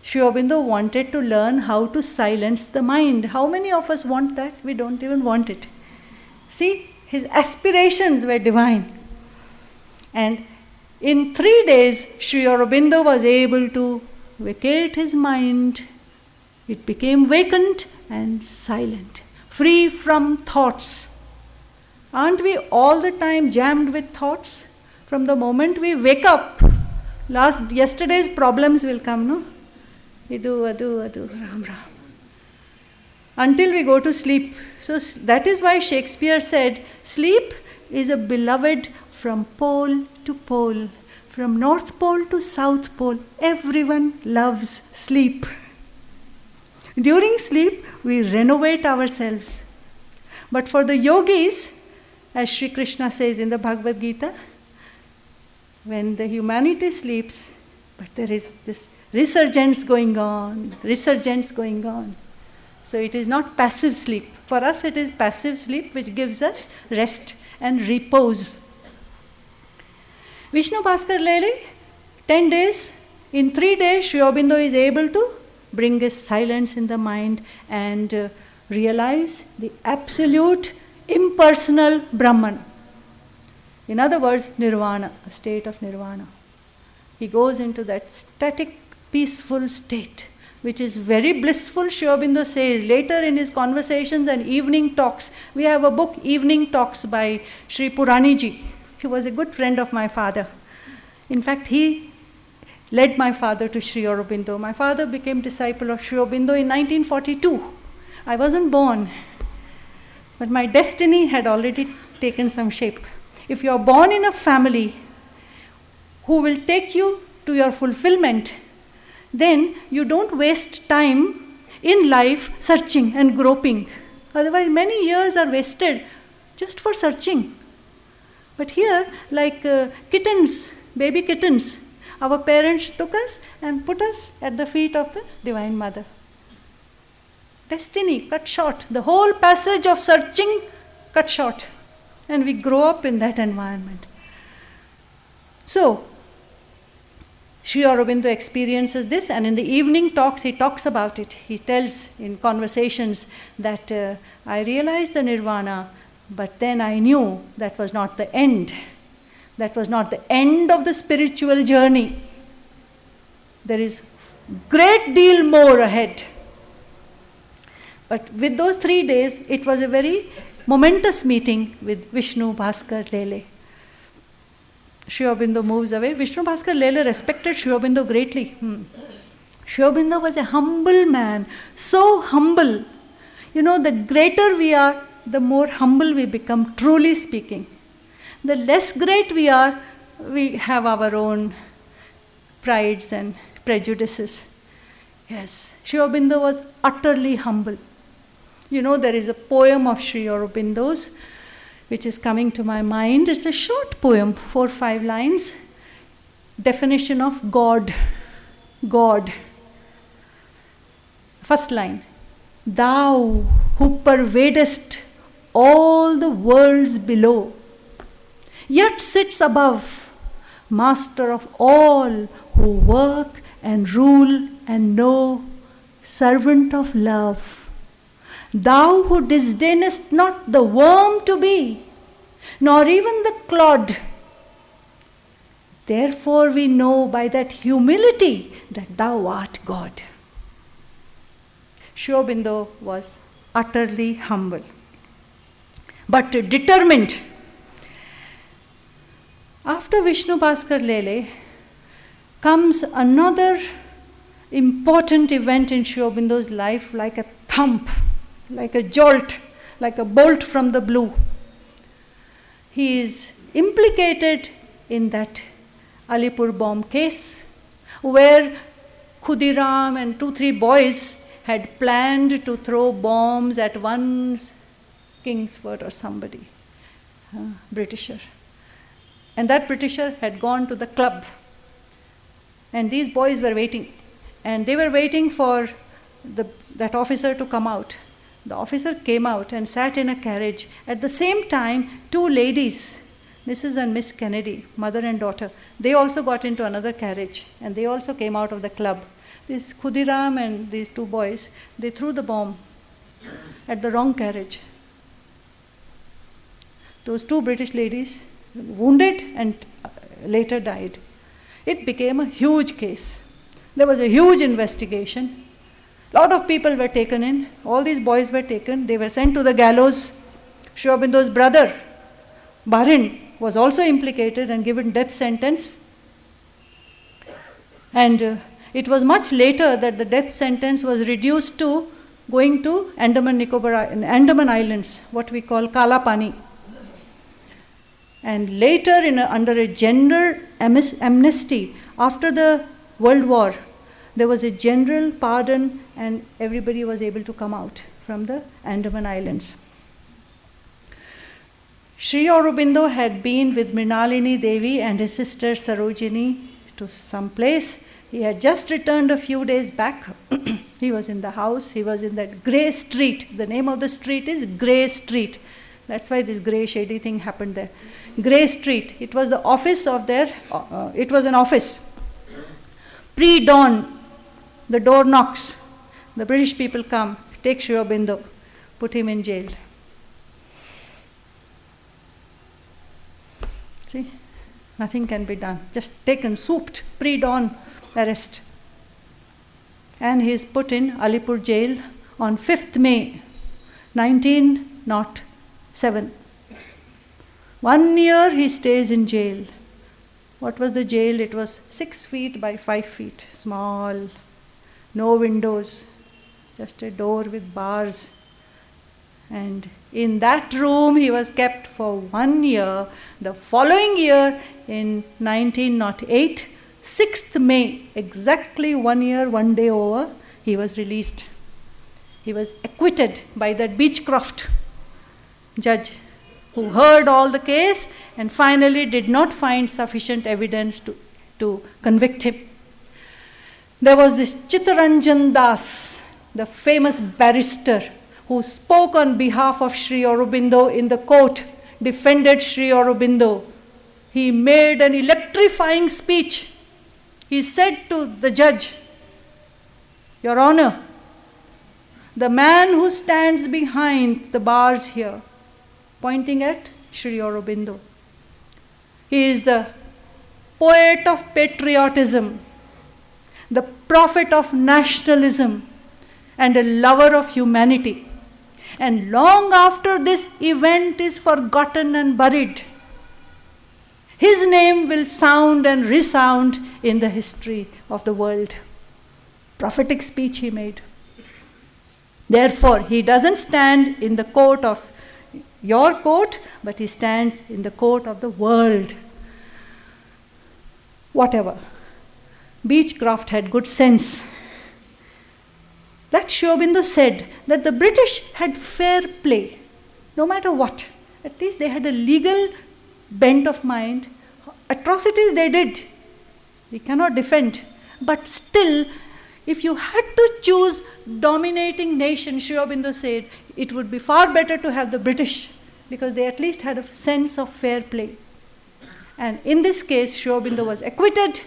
Sri Aurobindo wanted to learn how to silence the mind. How many of us want that? We don't even want it. See, his aspirations were divine. And in 3 days, Sri Aurobindo was able to vacate his mind. It became vacant and silent, free from thoughts. Aren't we all the time jammed with thoughts? From the moment we wake up, yesterday's problems will come, no? Adu, Ram Ram. Until we go to sleep. So that is why Shakespeare said, sleep is a beloved from pole to pole, from North Pole to South Pole. Everyone loves sleep. During sleep, we renovate ourselves. But for the yogis, as Sri Krishna says in the Bhagavad Gita, when the humanity sleeps, but there is this resurgence going on. So it is not passive sleep. For us it is passive sleep which gives us rest and repose. Vishnu Bhaskar Lele, 10 days, in 3 days Sri Aurobindo is able to bring a silence in the mind and realize the absolute impersonal Brahman. In other words, nirvana, a state of nirvana. He goes into that static, peaceful state, which is very blissful, Sri Aurobindo says. Later in his conversations and evening talks, we have a book, Evening Talks by Sri Puraniji. He was a good friend of my father. In fact, he led my father to Sri Aurobindo. My father became disciple of Sri Aurobindo in 1942. I wasn't born, but my destiny had already taken some shape. If you are born in a family who will take you to your fulfillment, then you don't waste time in life searching and groping. Otherwise, many years are wasted just for searching. But here, like kittens, baby kittens, our parents took us and put us at the feet of the Divine Mother. Destiny cut short. The whole passage of searching cut short. And we grow up in that environment. So, Sri Aurobindo experiences this, and in the evening talks, he talks about it. He tells in conversations that I realized the nirvana, but then I knew that was not the end. That was not the end of the spiritual journey. There is great deal more ahead. But with those 3 days, it was a very momentous meeting with Vishnu Bhaskar Lele. Sri Aurobindo moves away. Vishnu Bhaskar Lele respected Sri Aurobindo greatly. Sri Aurobindo was a humble man, so humble. You know, the greater we are, the more humble we become, truly speaking. The less great we are, we have our own prides and prejudices. Yes, Sri Aurobindo was utterly humble. You know, there is a poem of Sri Aurobindo's which is coming to my mind. It's a short poem, 4 or 5 lines. Definition of God. God. First line. Thou who pervadest all the worlds below, yet sits above, master of all who work and rule and know, servant of love. Thou who disdainest not the worm to be, nor even the clod. Therefore we know by that humility that thou art God. Sri Aurobindo was utterly humble, but determined. After Vishnu Bhaskar Lele comes another important event in Sri Aurobindo's life, like a thump, like a jolt, like a bolt from the blue. He is implicated in that Alipur bomb case, where Khudiram and 2-3 boys had planned to throw bombs at one Kingsford or somebody, Britisher. And that Britisher had gone to the club. And these boys were waiting. And they were waiting for that officer to come out. The officer came out and sat in a carriage. At the same time, 2 ladies, Mrs. and Miss Kennedy, mother and daughter, they also got into another carriage. And they also came out of the club. This Khudiram and these 2 boys, they threw the bomb at the wrong carriage. Those 2 British ladies wounded and later died. It became a huge case. There was a huge investigation. A lot of people were taken in. All these boys were taken. They were sent to the gallows. Sri Aurobindo's brother, Barin, was also implicated and given death sentence. And it was much later that the death sentence was reduced to going to Andaman Islands, what we call Kalapani. And later, under a gender amnesty, after the World War, there was a general pardon and everybody was able to come out from the Andaman Islands. Sri Aurobindo had been with Mrinalini Devi and his sister Sarojini to some place. He had just returned a few days back. He was in the house. He was in that grey street. The name of the street is Grey Street. That's why this grey shady thing happened there. Grey Street. It was the office of it was an office. Pre-dawn, the door knocks. The British people come, take Sri Aurobindo, put him in jail. See, nothing can be done. Just taken, swooped, pre-dawn arrest. And he is put in Alipur jail on 5th May, 1907. 1 year he stays in jail. What was the jail? It was 6 feet by 5 feet, small, no windows, just a door with bars. And in that room he was kept for 1 year. The following year, in 1908, 6th May, exactly 1 year, 1 day over, he was released. He was acquitted by that Beechcroft judge who heard all the case and finally did not find sufficient evidence to convict him. There was this Chittaranjan Das, the famous barrister, who spoke on behalf of Sri Aurobindo in the court, defended Sri Aurobindo. He made an electrifying speech. He said to the judge, "Your Honor, the man who stands behind the bars here," pointing at Sri Aurobindo, "he is the poet of patriotism, the prophet of nationalism, and a lover of humanity. And long after this event is forgotten and buried, his name will sound and resound in the history of the world." Prophetic speech he made. Therefore, he doesn't stand in the court of your court, but he stands in the court of the world. Whatever. Beechcroft had good sense. That Sri Aurobindo said that the British had fair play, no matter what. At least they had a legal bent of mind. Atrocities they did, we cannot defend. But still, if you had to choose dominating nation, Sri Aurobindo said, it would be far better to have the British, because they at least had a sense of fair play. And in this case, Sri Aurobindo was acquitted.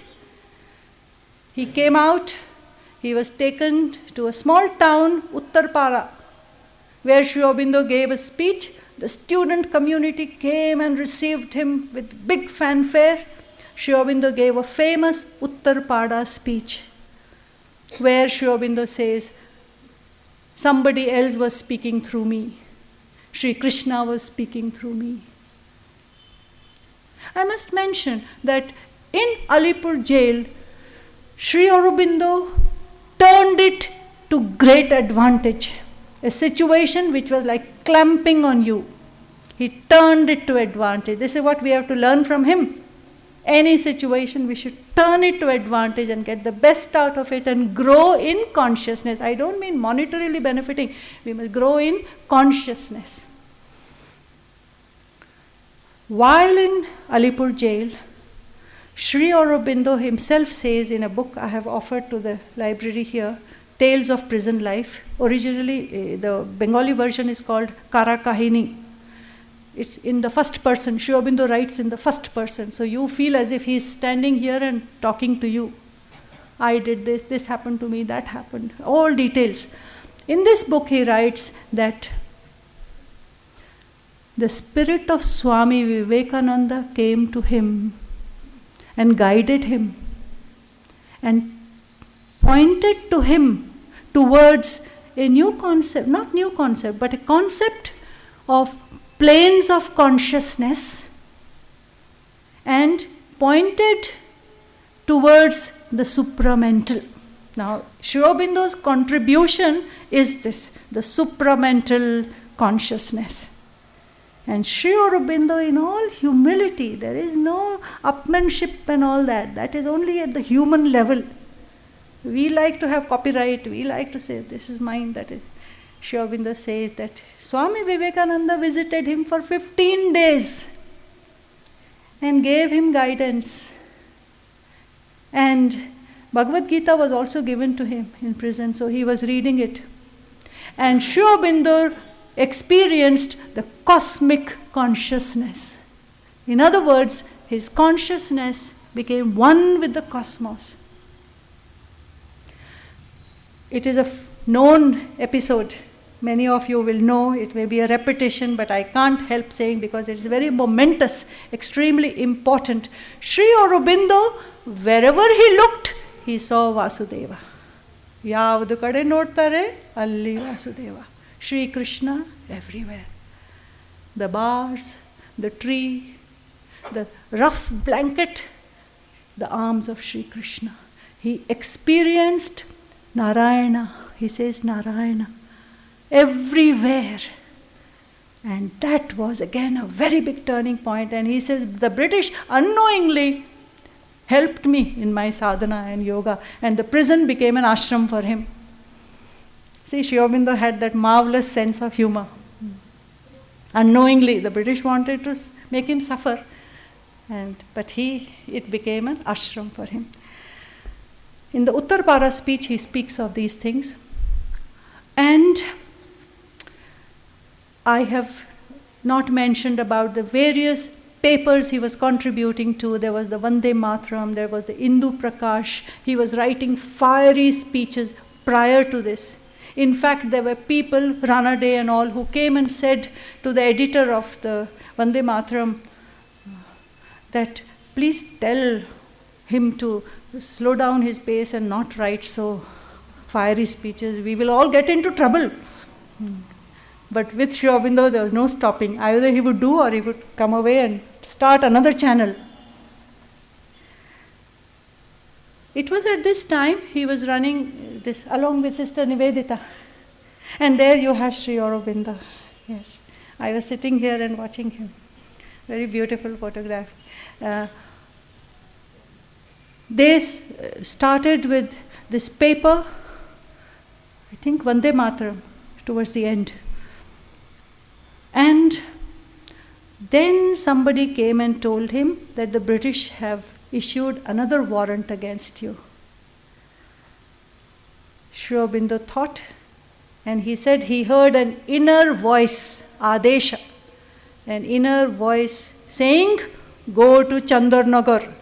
He came out. He was taken to a small town, Uttarpara, where Sri Aurobindo gave a speech. The student community came and received him with big fanfare. Sri Aurobindo gave a famous Uttarpara speech, where Sri Aurobindo says, "Somebody else was speaking through me. Sri Krishna was speaking through me." I must mention that in Alipur jail, Sri Aurobindo turned it to great advantage. A situation which was like clamping on you, he turned it to advantage. This is what we have to learn from him. Any situation, we should turn it to advantage and get the best out of it and grow in consciousness. I don't mean monetarily benefiting. We must grow in consciousness. While in Alipur jail, Sri Aurobindo himself says in a book I have offered to the library here, Tales of Prison Life. Originally, the Bengali version is called Kara Kahini. It's in the first person. Sri Aurobindo writes in the first person. So you feel as if he's standing here and talking to you. I did this, this happened to me, that happened. All details. In this book he writes that the spirit of Swami Vivekananda came to him and guided him and pointed to him towards a new concept, not new concept, but a concept of planes of consciousness, and pointed towards the supramental. Now, Sri Aurobindo's contribution is this, the supramental consciousness. And Sri Aurobindo, in all humility, there is no upmanship and all that. That is only at the human level. We like to have copyright. We like to say, this is mine, that is. Sri Aurobindo says that Swami Vivekananda visited him for 15 days and gave him guidance. And Bhagavad Gita was also given to him in prison, so he was reading it. And Sri Aurobindo experienced the cosmic consciousness. In other words, his consciousness became one with the cosmos. It is a known episode. Many of you will know. It may be a repetition, but I can't help saying because it is very momentous, extremely important. Sri Aurobindo, wherever he looked, he saw Vasudeva. Yavadu kade nodtare, alli Vasudeva. Sri Krishna everywhere. The bars, the tree, the rough blanket, the arms of Sri Krishna. He experienced Narayana. He says Narayana everywhere. And that was again a very big turning point. And he says the British unknowingly helped me in my sadhana and yoga, and the prison became an ashram for him. See, Sri Aurobindo had that marvelous sense of humor. Unknowingly, the British wanted to make him suffer, but it became an ashram for him. In the Uttarpara speech, he speaks of these things. And I have not mentioned about the various papers he was contributing to. There was the Vande Mataram, there was the Indu Prakash. He was writing fiery speeches prior to this. In fact, there were people, Rana Day and all, who came and said to the editor of the Vande Mataram that please tell him to slow down his pace and not write so fiery speeches. We will all get into trouble. But with Sri Aurobindo, there was no stopping. Either he would do or he would come away and start another channel. It was at this time he was running this along with Sister Nivedita. And there you have Sri Aurobindo. Yes, I was sitting here and watching him. Very beautiful photograph. They started with this paper, I think Vande Mataram, towards the end. And then somebody came and told him that the British have issued another warrant against you. Sri Aurobindo thought, and he said he heard an inner voice, Adesha, an inner voice saying, go to Chandarnagar.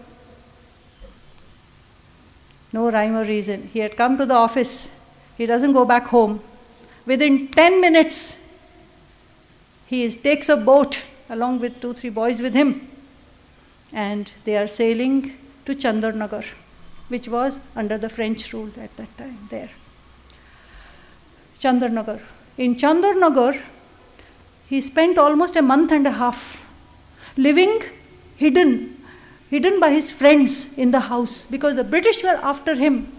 No rhyme or reason. He had come to the office. He doesn't go back home. Within 10 minutes, he takes a boat along with 2-3 boys with him. And they are sailing to Chandarnagar, which was under the French rule at that time there. Chandarnagar. In Chandarnagar, he spent almost a month and a half living hidden by his friends in the house, because the British were after him.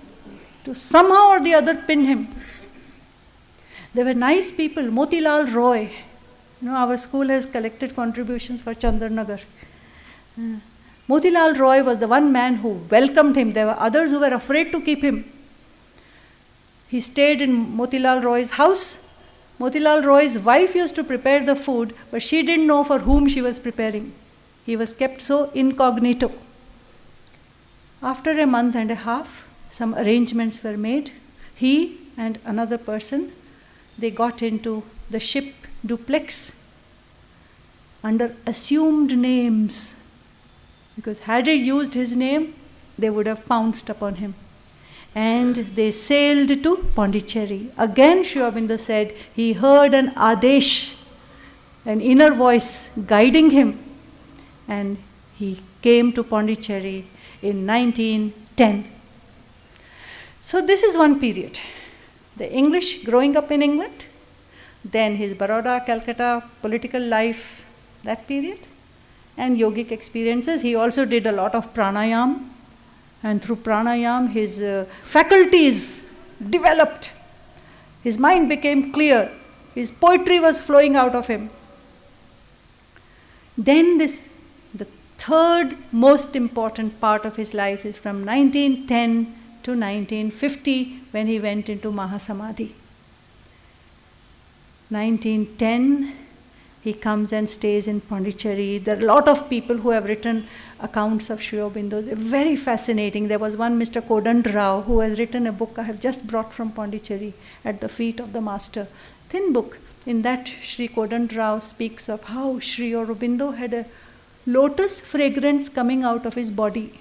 to somehow or the other pin him. There were nice people, Motilal Roy. Our school has collected contributions for Chandranagar. Motilal Roy was the one man who welcomed him. There were others who were afraid to keep him. He stayed in Motilal Roy's house. Motilal Roy's wife used to prepare the food, but she didn't know for whom she was preparing. He was kept so incognito. After a month and a half, some arrangements were made. He and another person, they got into the ship Duplex under assumed names. Because had they used his name, they would have pounced upon him. And they sailed to Pondicherry. Again, Sri Aurobindo said he heard an Adesh, an inner voice guiding him. And he came to Pondicherry in 1910. So this is one period. The English growing up in England, then his Baroda, Calcutta political life, that period, and yogic experiences. He also did a lot of pranayam, and through pranayam his faculties developed. His mind became clear. His poetry was flowing out of him. Then the third most important part of his life is from 1910 to 1950, when he went into Mahasamadhi. 1910, he comes and stays in Pondicherry. There are a lot of people who have written accounts of Sri Aurobindo. Very fascinating. There was one Mr. Kodand Rao who has written a book I have just brought from Pondicherry, At the Feet of the Master. Thin book. In that, Sri Kodand Rao speaks of how Sri Aurobindo had a lotus fragrance coming out of his body.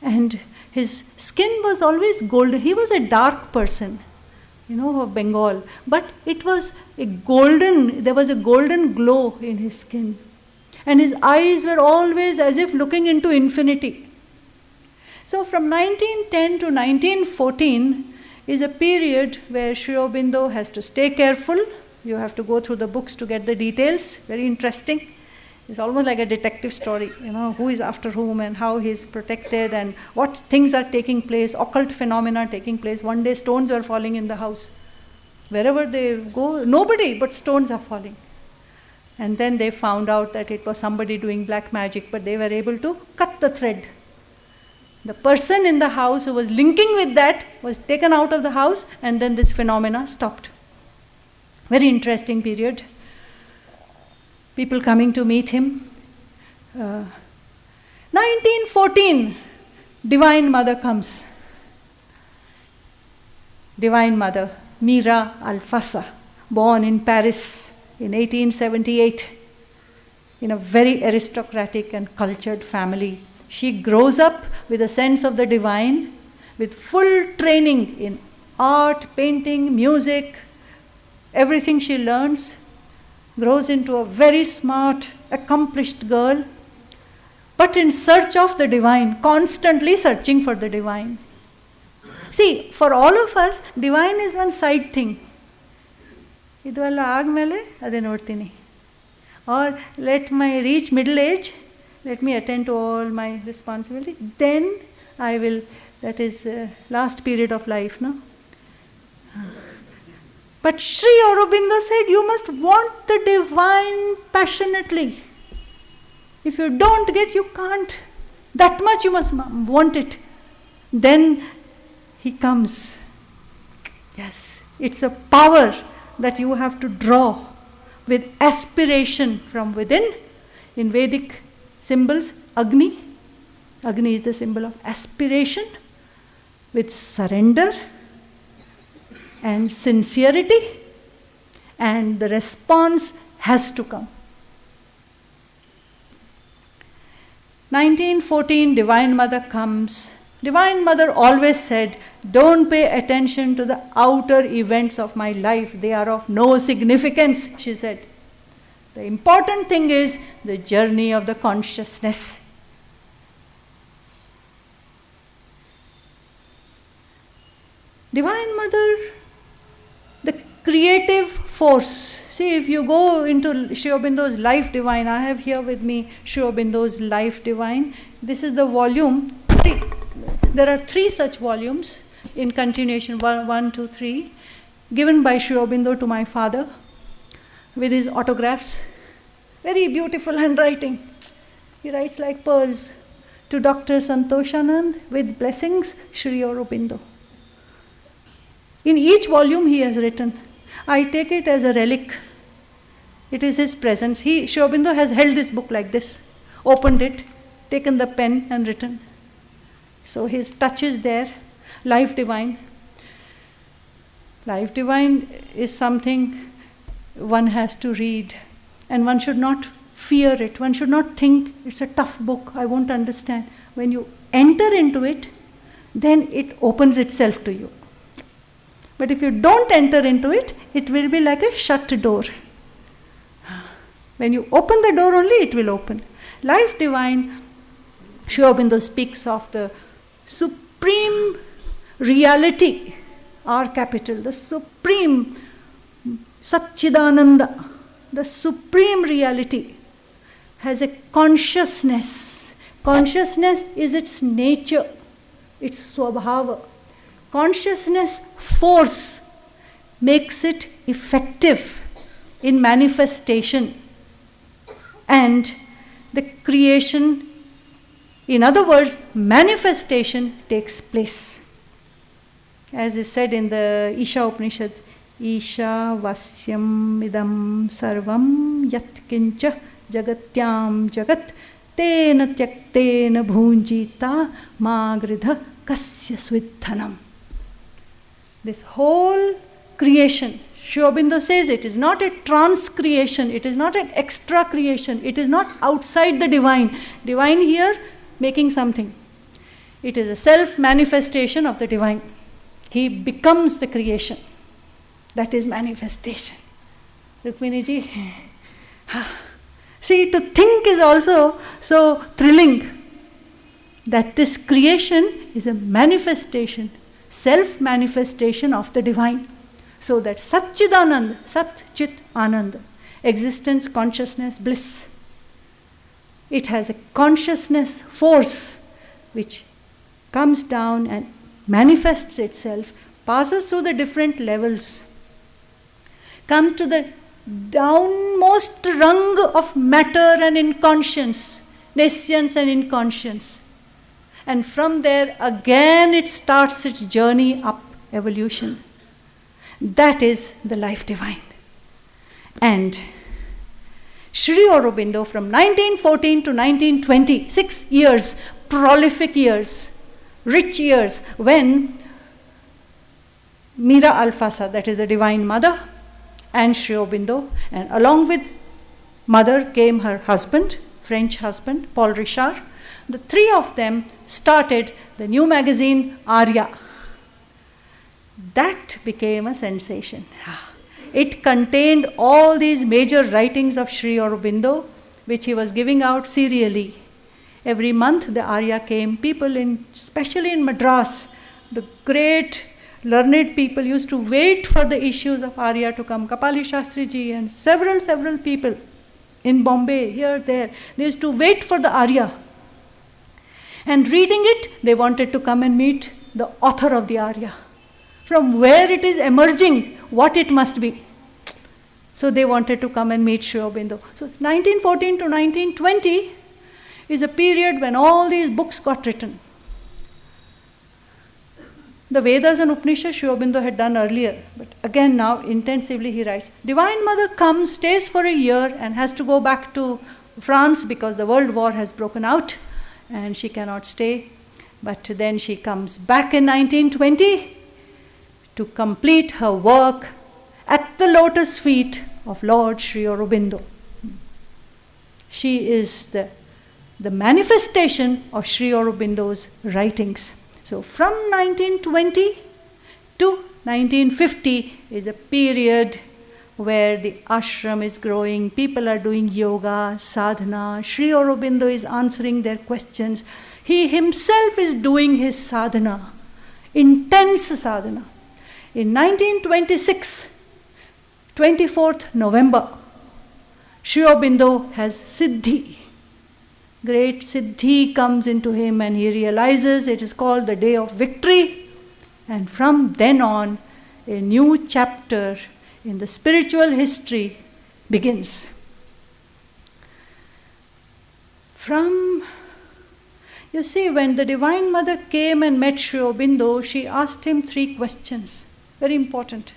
And his skin was always golden. He was a dark person, of Bengal. But it was there was a golden glow in his skin. And his eyes were always as if looking into infinity. So from 1910 to 1914 is a period where Sri Aurobindo has to stay careful. You have to go through the books to get the details. Very interesting. It's almost like a detective story, who is after whom and how he's protected and what things are taking place, occult phenomena taking place. One day stones were falling in the house. Wherever they go, nobody but stones are falling. And then they found out that it was somebody doing black magic, but they were able to cut the thread. The person in the house who was linking with that was taken out of the house, and then this phenomena stopped. Very interesting period. People coming to meet him. 1914, Divine Mother comes. Divine Mother, Mira Alfassa, born in Paris in 1878, in a very aristocratic and cultured family. She grows up with a sense of the divine, with full training in art, painting, music, everything she learns. Grows into a very smart, accomplished girl, but in search of the divine, constantly searching for the divine. See, for all of us, divine is one side thing. Idvalla agmele ade nodtini. Or let me reach middle age, let me attend to all my responsibility. Then I will, that is last period of life, no? But Sri Aurobindo said, you must want the divine passionately. If you don't get, you can't. That much you must want it. Then he comes. Yes, it's a power that you have to draw with aspiration from within. In Vedic symbols, Agni. Agni is the symbol of aspiration, with surrender and sincerity, and the response has to come. 1914, Divine Mother comes. Divine Mother always said, don't pay attention to the outer events of my life. They are of no significance, she said. The important thing is the journey of the consciousness. Divine Mother, the creative force. See, if you go into Sri Aurobindo's Life Divine, I have here with me Sri Aurobindo's Life Divine. This is the volume 3. There are 3 such volumes in continuation, 1, 2, 3, given by Sri Aurobindo to my father with his autographs. Very beautiful handwriting. He writes like pearls. To Dr. Santoshanand, with blessings, Sri Aurobindo. In each volume he has written. I take it as a relic. It is his presence. Sri Aurobindo has held this book like this, opened it, taken the pen and written. So his touch is there. Life Divine. Life Divine is something one has to read, and one should not fear it. One should not think it's a tough book, I won't understand. When you enter into it, then it opens itself to you. But if you don't enter into it, it will be like a shut door. When you open the door only, it will open. Life Divine, Sri Aurobindo speaks of the supreme reality, R capital, the supreme Satchidananda, the supreme reality has a consciousness. Consciousness is its nature, its swabhava. Consciousness force makes it effective in manifestation and the creation. In other words, manifestation takes place. As is said in the Isha Upanishad, Isha Vasyam Idam Sarvam Yat Kincha Jagatyam Jagat Tena Tyaktena Bhunjita Magridha Kasya Swidhanam. This whole creation, Sri Aurobindo says, it is not a trans creation, it is not an extra creation, it is not outside the divine. Divine here making something. It is a self-manifestation of the divine. He becomes the creation. That is manifestation. Rukminiji. See, to think is also so thrilling that this creation is a manifestation, self-manifestation of the divine. So that Satchidanand, Sat Chit Anand, existence, consciousness, bliss. It has a consciousness force which comes down and manifests itself, passes through the different levels, comes to the downmost rung of matter and inconscience, nescience and inconscience. And from there again it starts its journey up evolution. That is the life divine. And Sri Aurobindo from 1914 to 1920, 6 years, prolific years, rich years, when Mira Alfasa, that is the Divine Mother, and Sri Aurobindo, and along with mother came her husband, French husband, Paul Richard. The 3 of them started the new magazine Arya. That became a sensation. It contained all these major writings of Sri Aurobindo, which he was giving out serially. Every month the Arya came. People, especially in Madras, the great learned people used to wait for the issues of Arya to come. Kapali Shastri ji and several people in Bombay, here, there. They used to wait for the Arya. And reading it, they wanted to come and meet the author of the Arya. From where it is emerging, what it must be. So they wanted to come and meet Sri Aurobindo. So 1914 to 1920 is a period when all these books got written. The Vedas and Upanishads Sri Aurobindo had done earlier, but again now intensively he writes. Divine Mother comes, stays for a year and has to go back to France because the World War has broken out and she cannot stay. But then she comes back in 1920 to complete her work at the lotus feet of Lord Sri Aurobindo. She is the manifestation of Sri Aurobindo's writings. So from 1920 to 1950 is a period where the ashram is growing, people are doing yoga, sadhana, Sri Aurobindo is answering their questions. He himself is doing his sadhana, intense sadhana. In 1926, 24th November, Sri Aurobindo has Siddhi. great siddhi comes into him and he realizes it is called the day of victory. And from then on, a new chapter in the spiritual history begins. You see, when the Divine Mother came and met Sri Aurobindo, she asked him 3 questions, very important.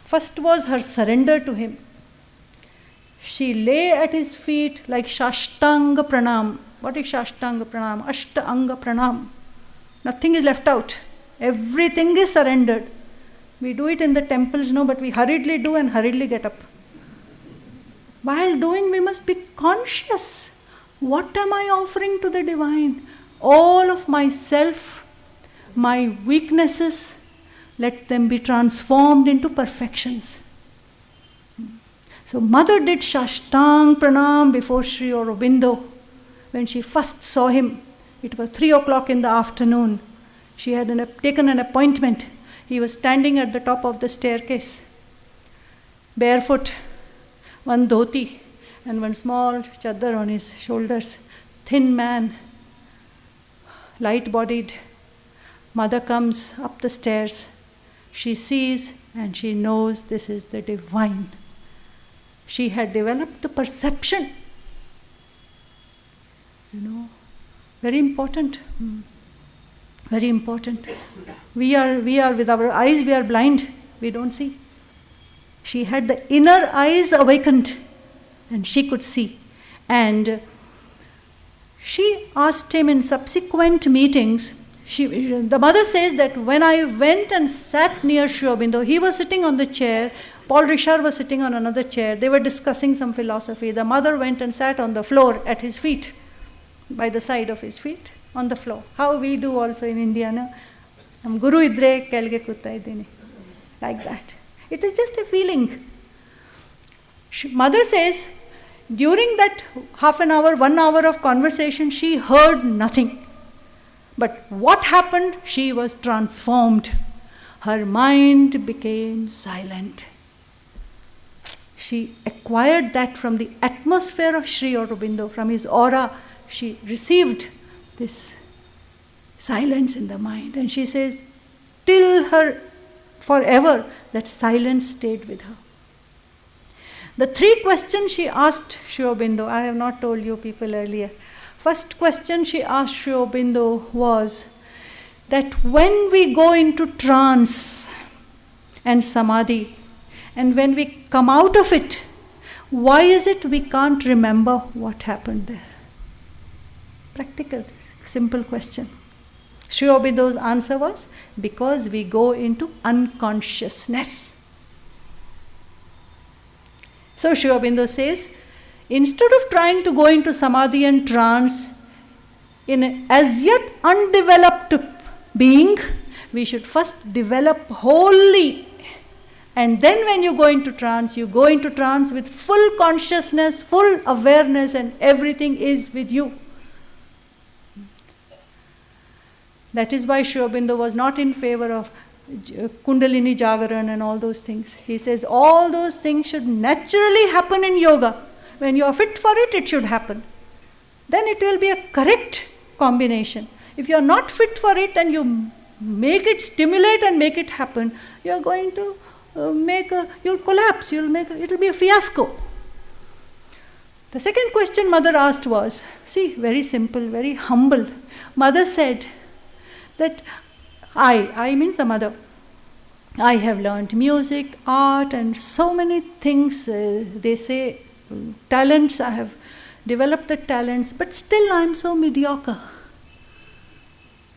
First was her surrender to him. She lay at his feet like Shashtanga Pranam. What is Shashtanga Pranam? Ashtanga Pranam. Nothing is left out. Everything is surrendered. We do it in the temples, no, but we hurriedly do and hurriedly get up. While doing, we must be conscious. What am I offering to the Divine? All of myself, my weaknesses, let them be transformed into perfections. So Mother did Shashtang Pranam before Sri Aurobindo. When she first saw him, it was 3 o'clock in the afternoon. She had taken an appointment. He was standing at the top of the staircase, barefoot, one dhoti and one small chadar on his shoulders. Thin man, light-bodied. Mother comes up the stairs. She sees and she knows this is the Divine. She had developed the perception. Very important. Very important. We are with our eyes, we are blind. We don't see. She had the inner eyes awakened and she could see. And she asked him in subsequent meetings, the mother says that when I went and sat near Sri Aurobindo, he was sitting on the chair, Paul Richard was sitting on another chair, they were discussing some philosophy. The mother went and sat on the floor at his feet, by the side of his feet, on the floor. How we do also in India, no? Nam guru idre kelge kutta idini. Like that. It is just a feeling. Mother says, during that half an hour, 1 hour of conversation, she heard nothing. But what happened? She was transformed. Her mind became silent. She acquired that from the atmosphere of Sri Aurobindo, from his aura. She received this silence in the mind. And she says, till her forever, that silence stayed with her. The 3 questions she asked Sri Aurobindo, I have not told you people earlier. First question she asked Sri Aurobindo was that when we go into trance and samadhi, and when we come out of it, why is it we can't remember what happened there? Practical, simple question. Sri Aurobindo's answer was, because we go into unconsciousness. So Sri Aurobindo says, instead of trying to go into samadhi and trance in an as yet undeveloped being, we should first develop wholly. And then when you go into trance with full consciousness, full awareness, and everything is with you. That is why Sri Aurobindo was not in favor of Kundalini Jagaran and all those things. He says all those things should naturally happen in yoga. When you are fit for it, it should happen. Then it will be a correct combination. If you are not fit for it and you make it stimulate and make it happen, you are going to you'll collapse, it will be a fiasco. The second question Mother asked was, see, very simple, very humble. Mother said that I means the mother, I have learned music, art, and so many things. They say talents, I have developed the talents, but still I am so mediocre.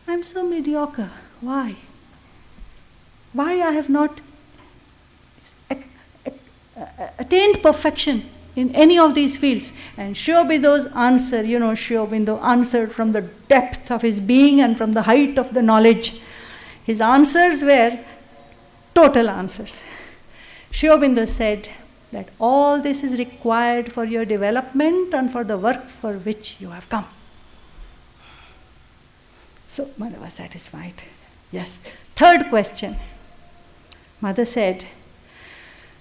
I am so mediocre. Why? Why I have not attained perfection in any of these fields? And Sri Aurobindo's answer, Sri Aurobindo answered from the depth of his being and from the height of the knowledge. His answers were total answers. Sri Aurobindo said that all this is required for your development and for the work for which you have come. So Mother was satisfied. Yes. Third question. Mother said,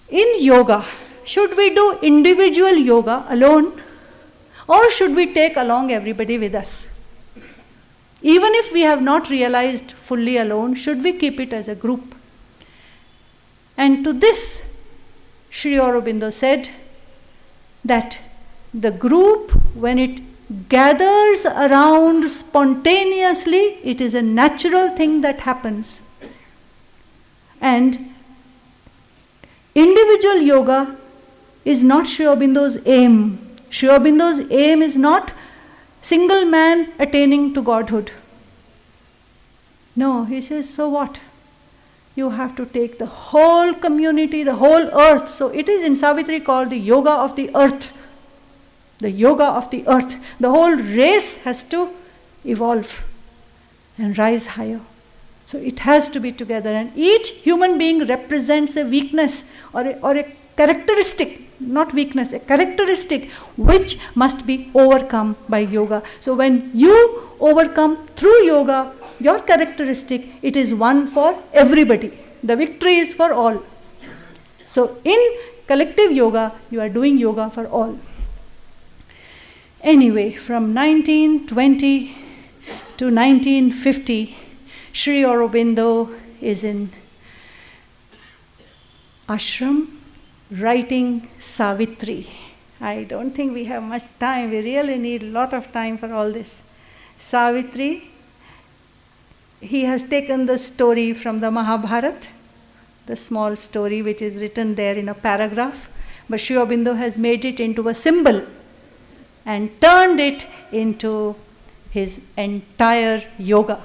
in yoga, should we do individual yoga alone, or should we take along everybody with us? Even if we have not realized fully alone, should we keep it as a group? And to this, Sri Aurobindo said that the group, when it gathers around spontaneously, it is a natural thing that happens. And individual yoga is not Sri Aurobindo's aim. Sri Aurobindo's aim is not single man attaining to godhood. No, he says, so what? You have to take the whole community, the whole earth. So it is in Savitri called the yoga of the earth. The yoga of the earth. The whole race has to evolve and rise higher. So it has to be together, and each human being represents a weakness or a characteristic, not weakness, a characteristic which must be overcome by yoga. So when you overcome through yoga your characteristic, it is one for everybody. The victory is for all. So in collective yoga, you are doing yoga for all. Anyway, from 1920 to 1950, Sri Aurobindo is in ashram writing Savitri. I don't think we have much time. We really need a lot of time for all this. Savitri, he has taken the story from the Mahabharata, the small story which is written there in a paragraph, but Sri Aurobindo has made it into a symbol and turned it into his entire yoga.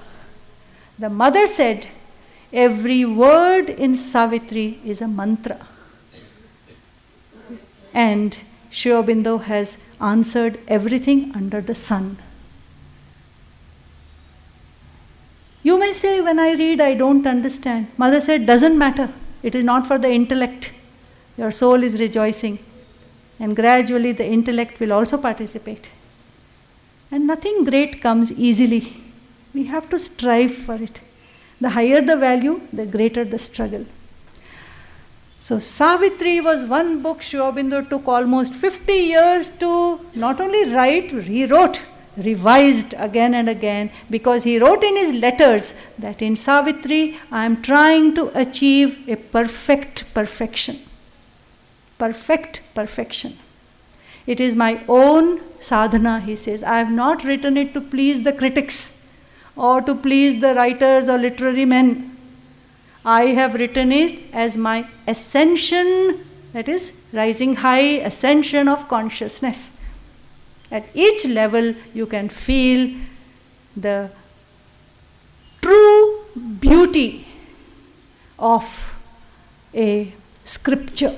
The mother said, every word in Savitri is a mantra. And Sri Aurobindo has answered everything under the sun. You may say, when I read, I don't understand. Mother said, doesn't matter. It is not for the intellect. Your soul is rejoicing. And gradually the intellect will also participate. And nothing great comes easily. We have to strive for it. The higher the value, the greater the struggle. So Savitri was one book Sri Aurobindo took almost 50 years to not only write, he wrote, revised again and again, because he wrote in his letters that in Savitri I am trying to achieve a perfect perfection. Perfect perfection. It is my own sadhana, he says. I have not written it to please the critics or to please the writers or literary men. I have written it as my ascension, that is, rising high, ascension of consciousness. At each level, you can feel the true beauty of a scripture.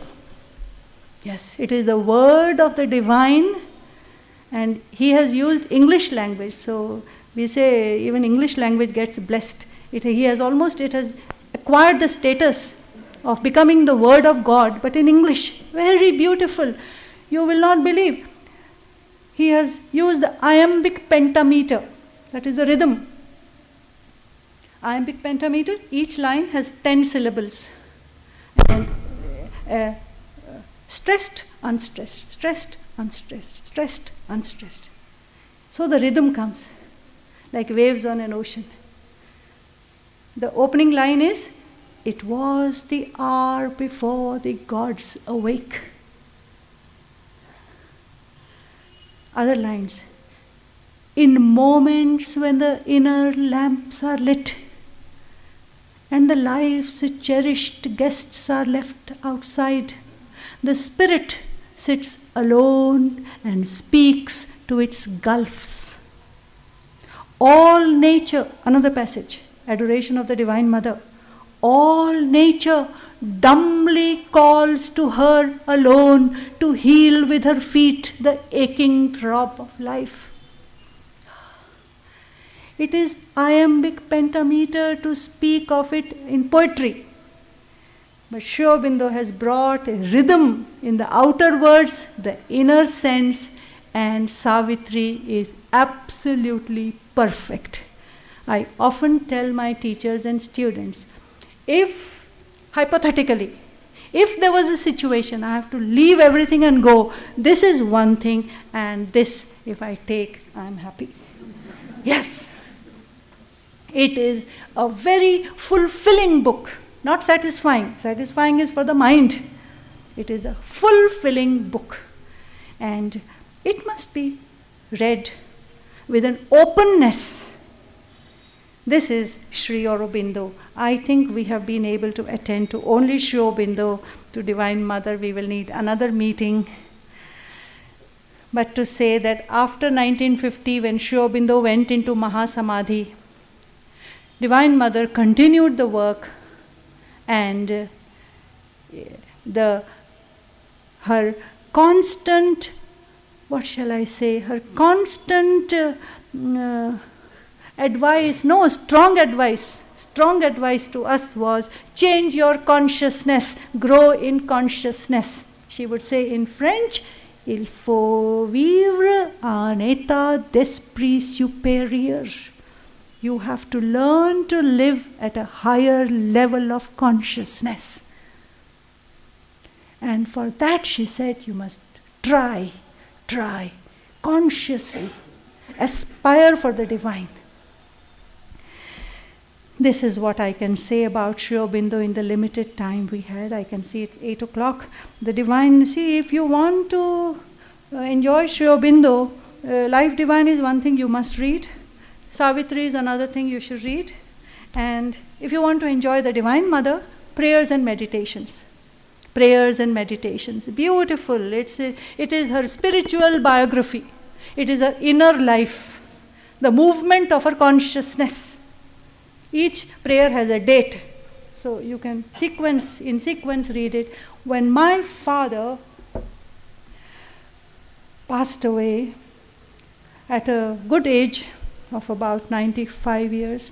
Yes, it is the word of the divine, and he has used English language. So we say even English language gets blessed. It has acquired the status of becoming the word of God, but in English. Very beautiful. You will not believe. He has used the Iambic Pentameter, that is the rhythm. Iambic Pentameter, each line has 10 syllables. And stressed, unstressed, stressed, unstressed, stressed, unstressed. So the rhythm comes like waves on an ocean. The opening line is, it was the hour before the gods awake. Other lines, in moments when the inner lamps are lit and the life's cherished guests are left outside, the spirit sits alone and speaks to its gulfs. All nature, another passage, adoration of the Divine Mother. All nature dumbly calls to her alone to heal with her feet the aching throb of life. It is Iambic Pentameter to speak of it in poetry. But Sri Aurobindo has brought a rhythm in the outer words, the inner sense, and Savitri is absolutely perfect. I often tell my teachers and students, if hypothetically, If there was a situation, I have to leave everything and go, this is one thing, and this, if I take, I'm happy. Yes. It is a very fulfilling book, not satisfying. Satisfying is for the mind. It is a fulfilling book. And it must be read with an openness. This is Sri Aurobindo. I think we have been able to attend to only Sri Aurobindo, to Divine Mother. We will need another meeting. But to say that after 1950, when Sri Aurobindo went into Mahasamadhi, Divine Mother continued the work, and her constant, what shall I say, her constant strong advice to us was, change your consciousness, grow in consciousness. She would say in French, il faut vivre en état d'esprit supérieur. You have to learn to live at a higher level of consciousness. And for that, she said, you must try, consciously, aspire for the divine. This is what I can say about Sri Aurobindo in the limited time we had. I can see it's 8 o'clock. The divine, see, if you want to enjoy Sri Aurobindo, Life Divine is one thing you must read. Savitri is another thing you should read. And if you want to enjoy the Divine Mother, prayers and meditations. Prayers and meditations. Beautiful. It is her spiritual biography. It is her inner life. The movement of her consciousness. Each prayer has a date. So you can in sequence read it. When my father passed away at a good age of about 95 years,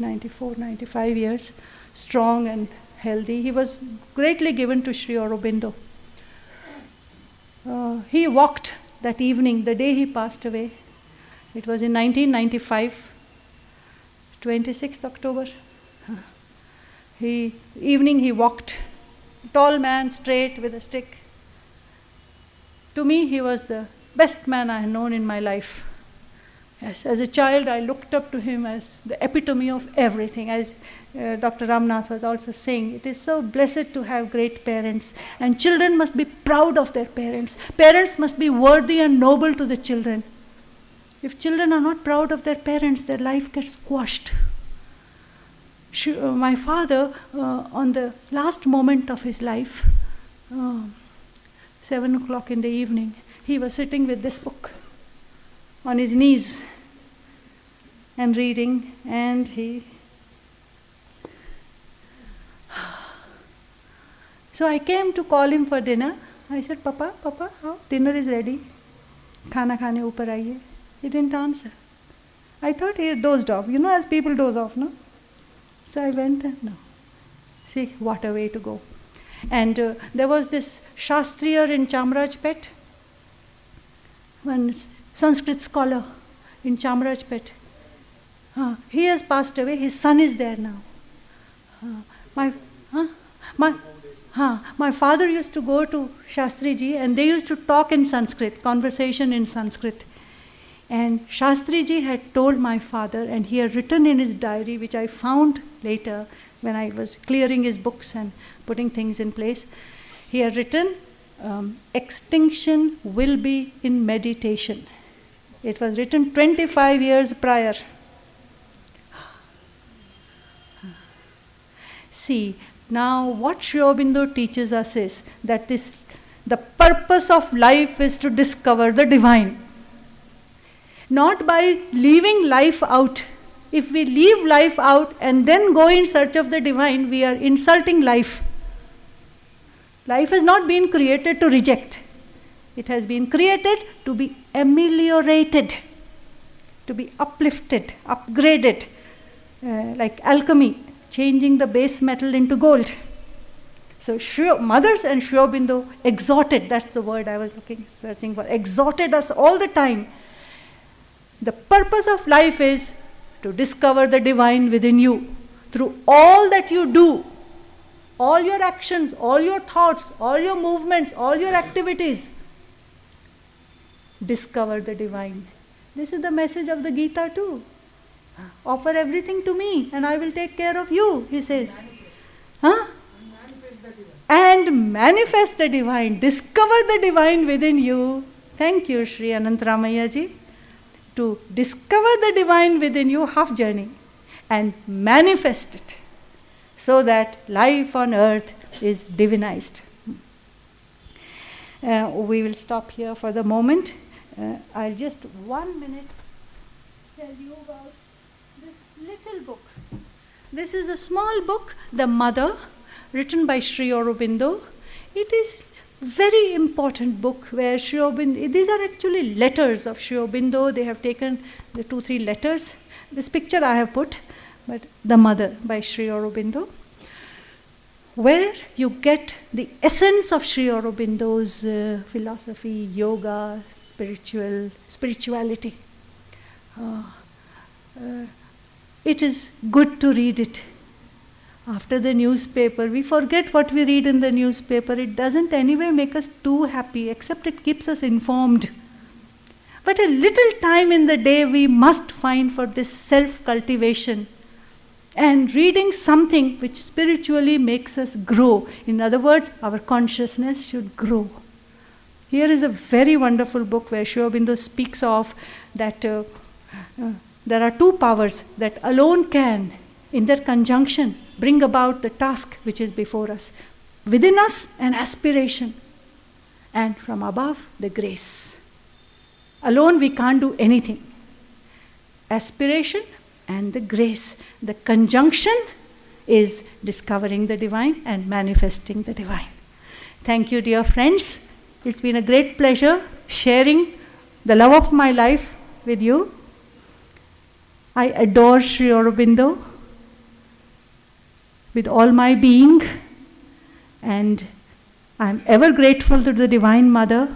strong and healthy. He was greatly given to Sri Aurobindo. He walked that evening, the day he passed away. It was in 1995, 26th October. Evening he walked, tall man, straight with a stick. To me, he was the best man I had known in my life. Yes, as a child, I looked up to him as the epitome of everything. As Dr. Ramnath was also saying, it is so blessed to have great parents, and children must be proud of their parents. Parents must be worthy and noble to the children. If children are not proud of their parents, their life gets squashed. My father, on the last moment of his life, 7 o'clock in the evening, he was sitting with this book on his knees and reading, and so I came to call him for dinner. I said, Papa, how? Dinner is ready. Khana khane upar aiye. He didn't answer. I thought he had dozed off. You know, as people doze off, no? So I went and no. See, what a way to go. And there was this Shastriya in Chamarajpet, one Sanskrit scholar in Chamarajpet. He has passed away. His son is there now. My father used to go to Shastriji, and they used to talk in Sanskrit, conversation in Sanskrit. And Shastriji had told my father, and he had written in his diary, which I found later when I was clearing his books and putting things in place. He had written, extinction will be in meditation. It was written 25 years prior. See, now what Sri Aurobindo teaches us is that the purpose of life is to discover the divine. Not by leaving life out. If we leave life out and then go in search of the divine, we are insulting life. Life has not been created to reject. It has been created to be ameliorated, to be uplifted, upgraded, like alchemy, changing the base metal into gold. So mothers and Sri Aurobindo exhorted, that's the word I was searching for, exhorted us all the time. The purpose of life is to discover the divine within you. Through all that you do, all your actions, all your thoughts, all your movements, all your activities, discover the divine. This is the message of the Gita too. Offer everything to me and I will take care of you, he says. Huh? And manifest the divine. Discover the divine within you. Thank you, Sri Anantramaya ji. To discover the divine within you, half journey, and manifest it so that life on earth is divinized. We will stop here for the moment. I'll just 1 minute tell you about this little book. This is a small book, The Mother, written by Sri Aurobindo. It is very important book where Sri Aurobindo, these are actually letters of Sri Aurobindo. They have taken the 2-3 letters. This picture I have put, but The Mother by Sri Aurobindo, where you get the essence of Sri Aurobindo's philosophy, yoga, spirituality. It is good to read it. After the newspaper, we forget what we read in the newspaper. It doesn't anyway make us too happy, except it keeps us informed. But a little time in the day we must find for this self-cultivation and reading something which spiritually makes us grow. In other words, our consciousness should grow. Here is a very wonderful book where Sri Aurobindo speaks of that there are 2 powers that alone can, in their conjunction, bring about the task which is before us. Within us, an aspiration, and from above, the grace. Alone we can't do anything. Aspiration and the grace. The conjunction is discovering the divine and manifesting the divine. Thank you, dear friends. It's been a great pleasure sharing the love of my life with you. I adore Sri Aurobindo with all my being, and I'm ever grateful to the Divine Mother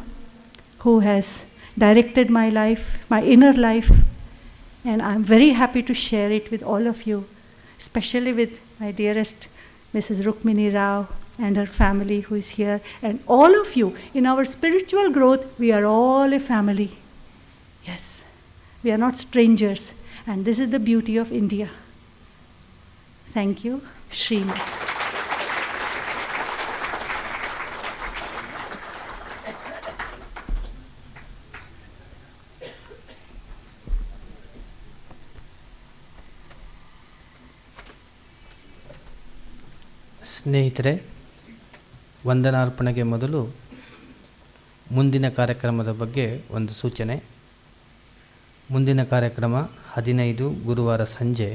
who has directed my life, my inner life, and I'm very happy to share it with all of you, especially with my dearest Mrs. Rukmini Rao and her family who is here, and all of you. In our spiritual growth, we are all a family. Yes, we are not strangers, and this is the beauty of India. Thank you. Srima. ಸ್ನೇಹಿತರೆ, ವಂದನಾರ್ಪಣೆಗೆ ಮೊದಲು ಮುಂದಿನ ಕಾರ್ಯಕ್ರಮದ ಬಗ್ಗೆ ಒಂದು ಸೂಚನೆ. ಮುಂದಿನ ಕಾರ್ಯಕ್ರಮ 15 ಗುರುವಾರ ಸಂಜೆ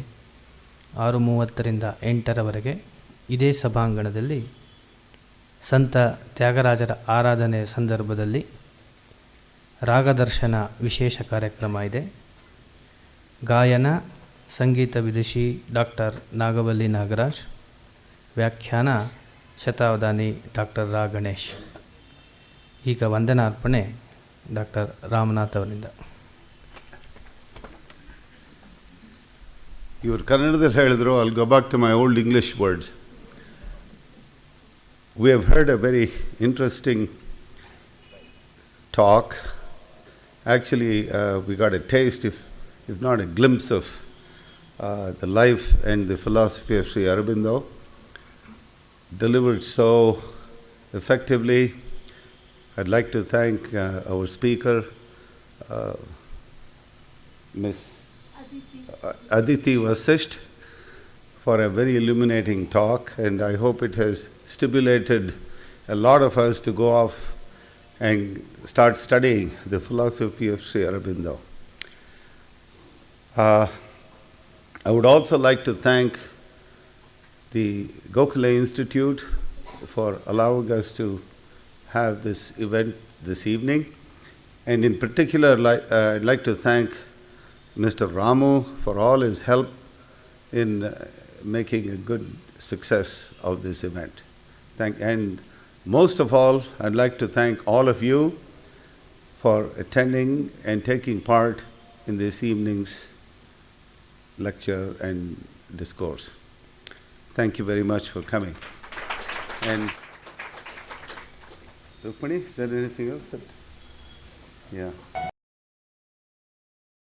6:30ರಿಂದ 8ರವರೆಗೆ ಇದೇ ಸಭಾಂಗಣದಲ್ಲಿ ಸಂತ ತ್ಯಾಗರಾಜರ ಆರಾಧನೆಯ ಸಂದರ್ಭದಲ್ಲಿ ರಾಗದರ್ಶನ ವಿಶೇಷ ಕಾರ್ಯಕ್ರಮ ಇದೆ. ಗಾಯನ ಸಂಗೀತ ವಿದುಷಿ ಡಾಕ್ಟರ್ ನಾಗವಲ್ಲಿ ನಾಗರಾಜ್, ವ್ಯಾಖ್ಯಾನ ಶತಾವಧಾನಿ ಡಾಕ್ಟರ್ ರಾ ಗಣೇಶ್. ಈಗ ವಂದನಾರ್ಪಣೆ ಡಾಕ್ಟರ್ ರಾಮನಾಥ್ ಅವರಿಂದ. ಇವರು ಕನ್ನಡದಲ್ಲಿ ಹೇಳಿದ್ರು, I'll go back to my old English words. We have heard a very interesting talk. Actually, we got a taste, if not a glimpse of the life and the philosophy of Sri Aurobindo, delivered so effectively. I'd like to thank our speaker, Miss Aditi Vasistha, for a very illuminating talk, and I hope it has stimulated a lot of us to go off and start studying the philosophy of Sri Aurobindo. I would also like to thank the Gokhale Institute for allowing us to have this event this evening, and in particular I'd like to thank Mr. Ramu for all his help in making a good success of this event. And most of all, I'd like to thank all of you for attending and taking part in this evening's lecture and discourse. Thank you very much for coming. And Rukmini, is there anything else that? Yeah.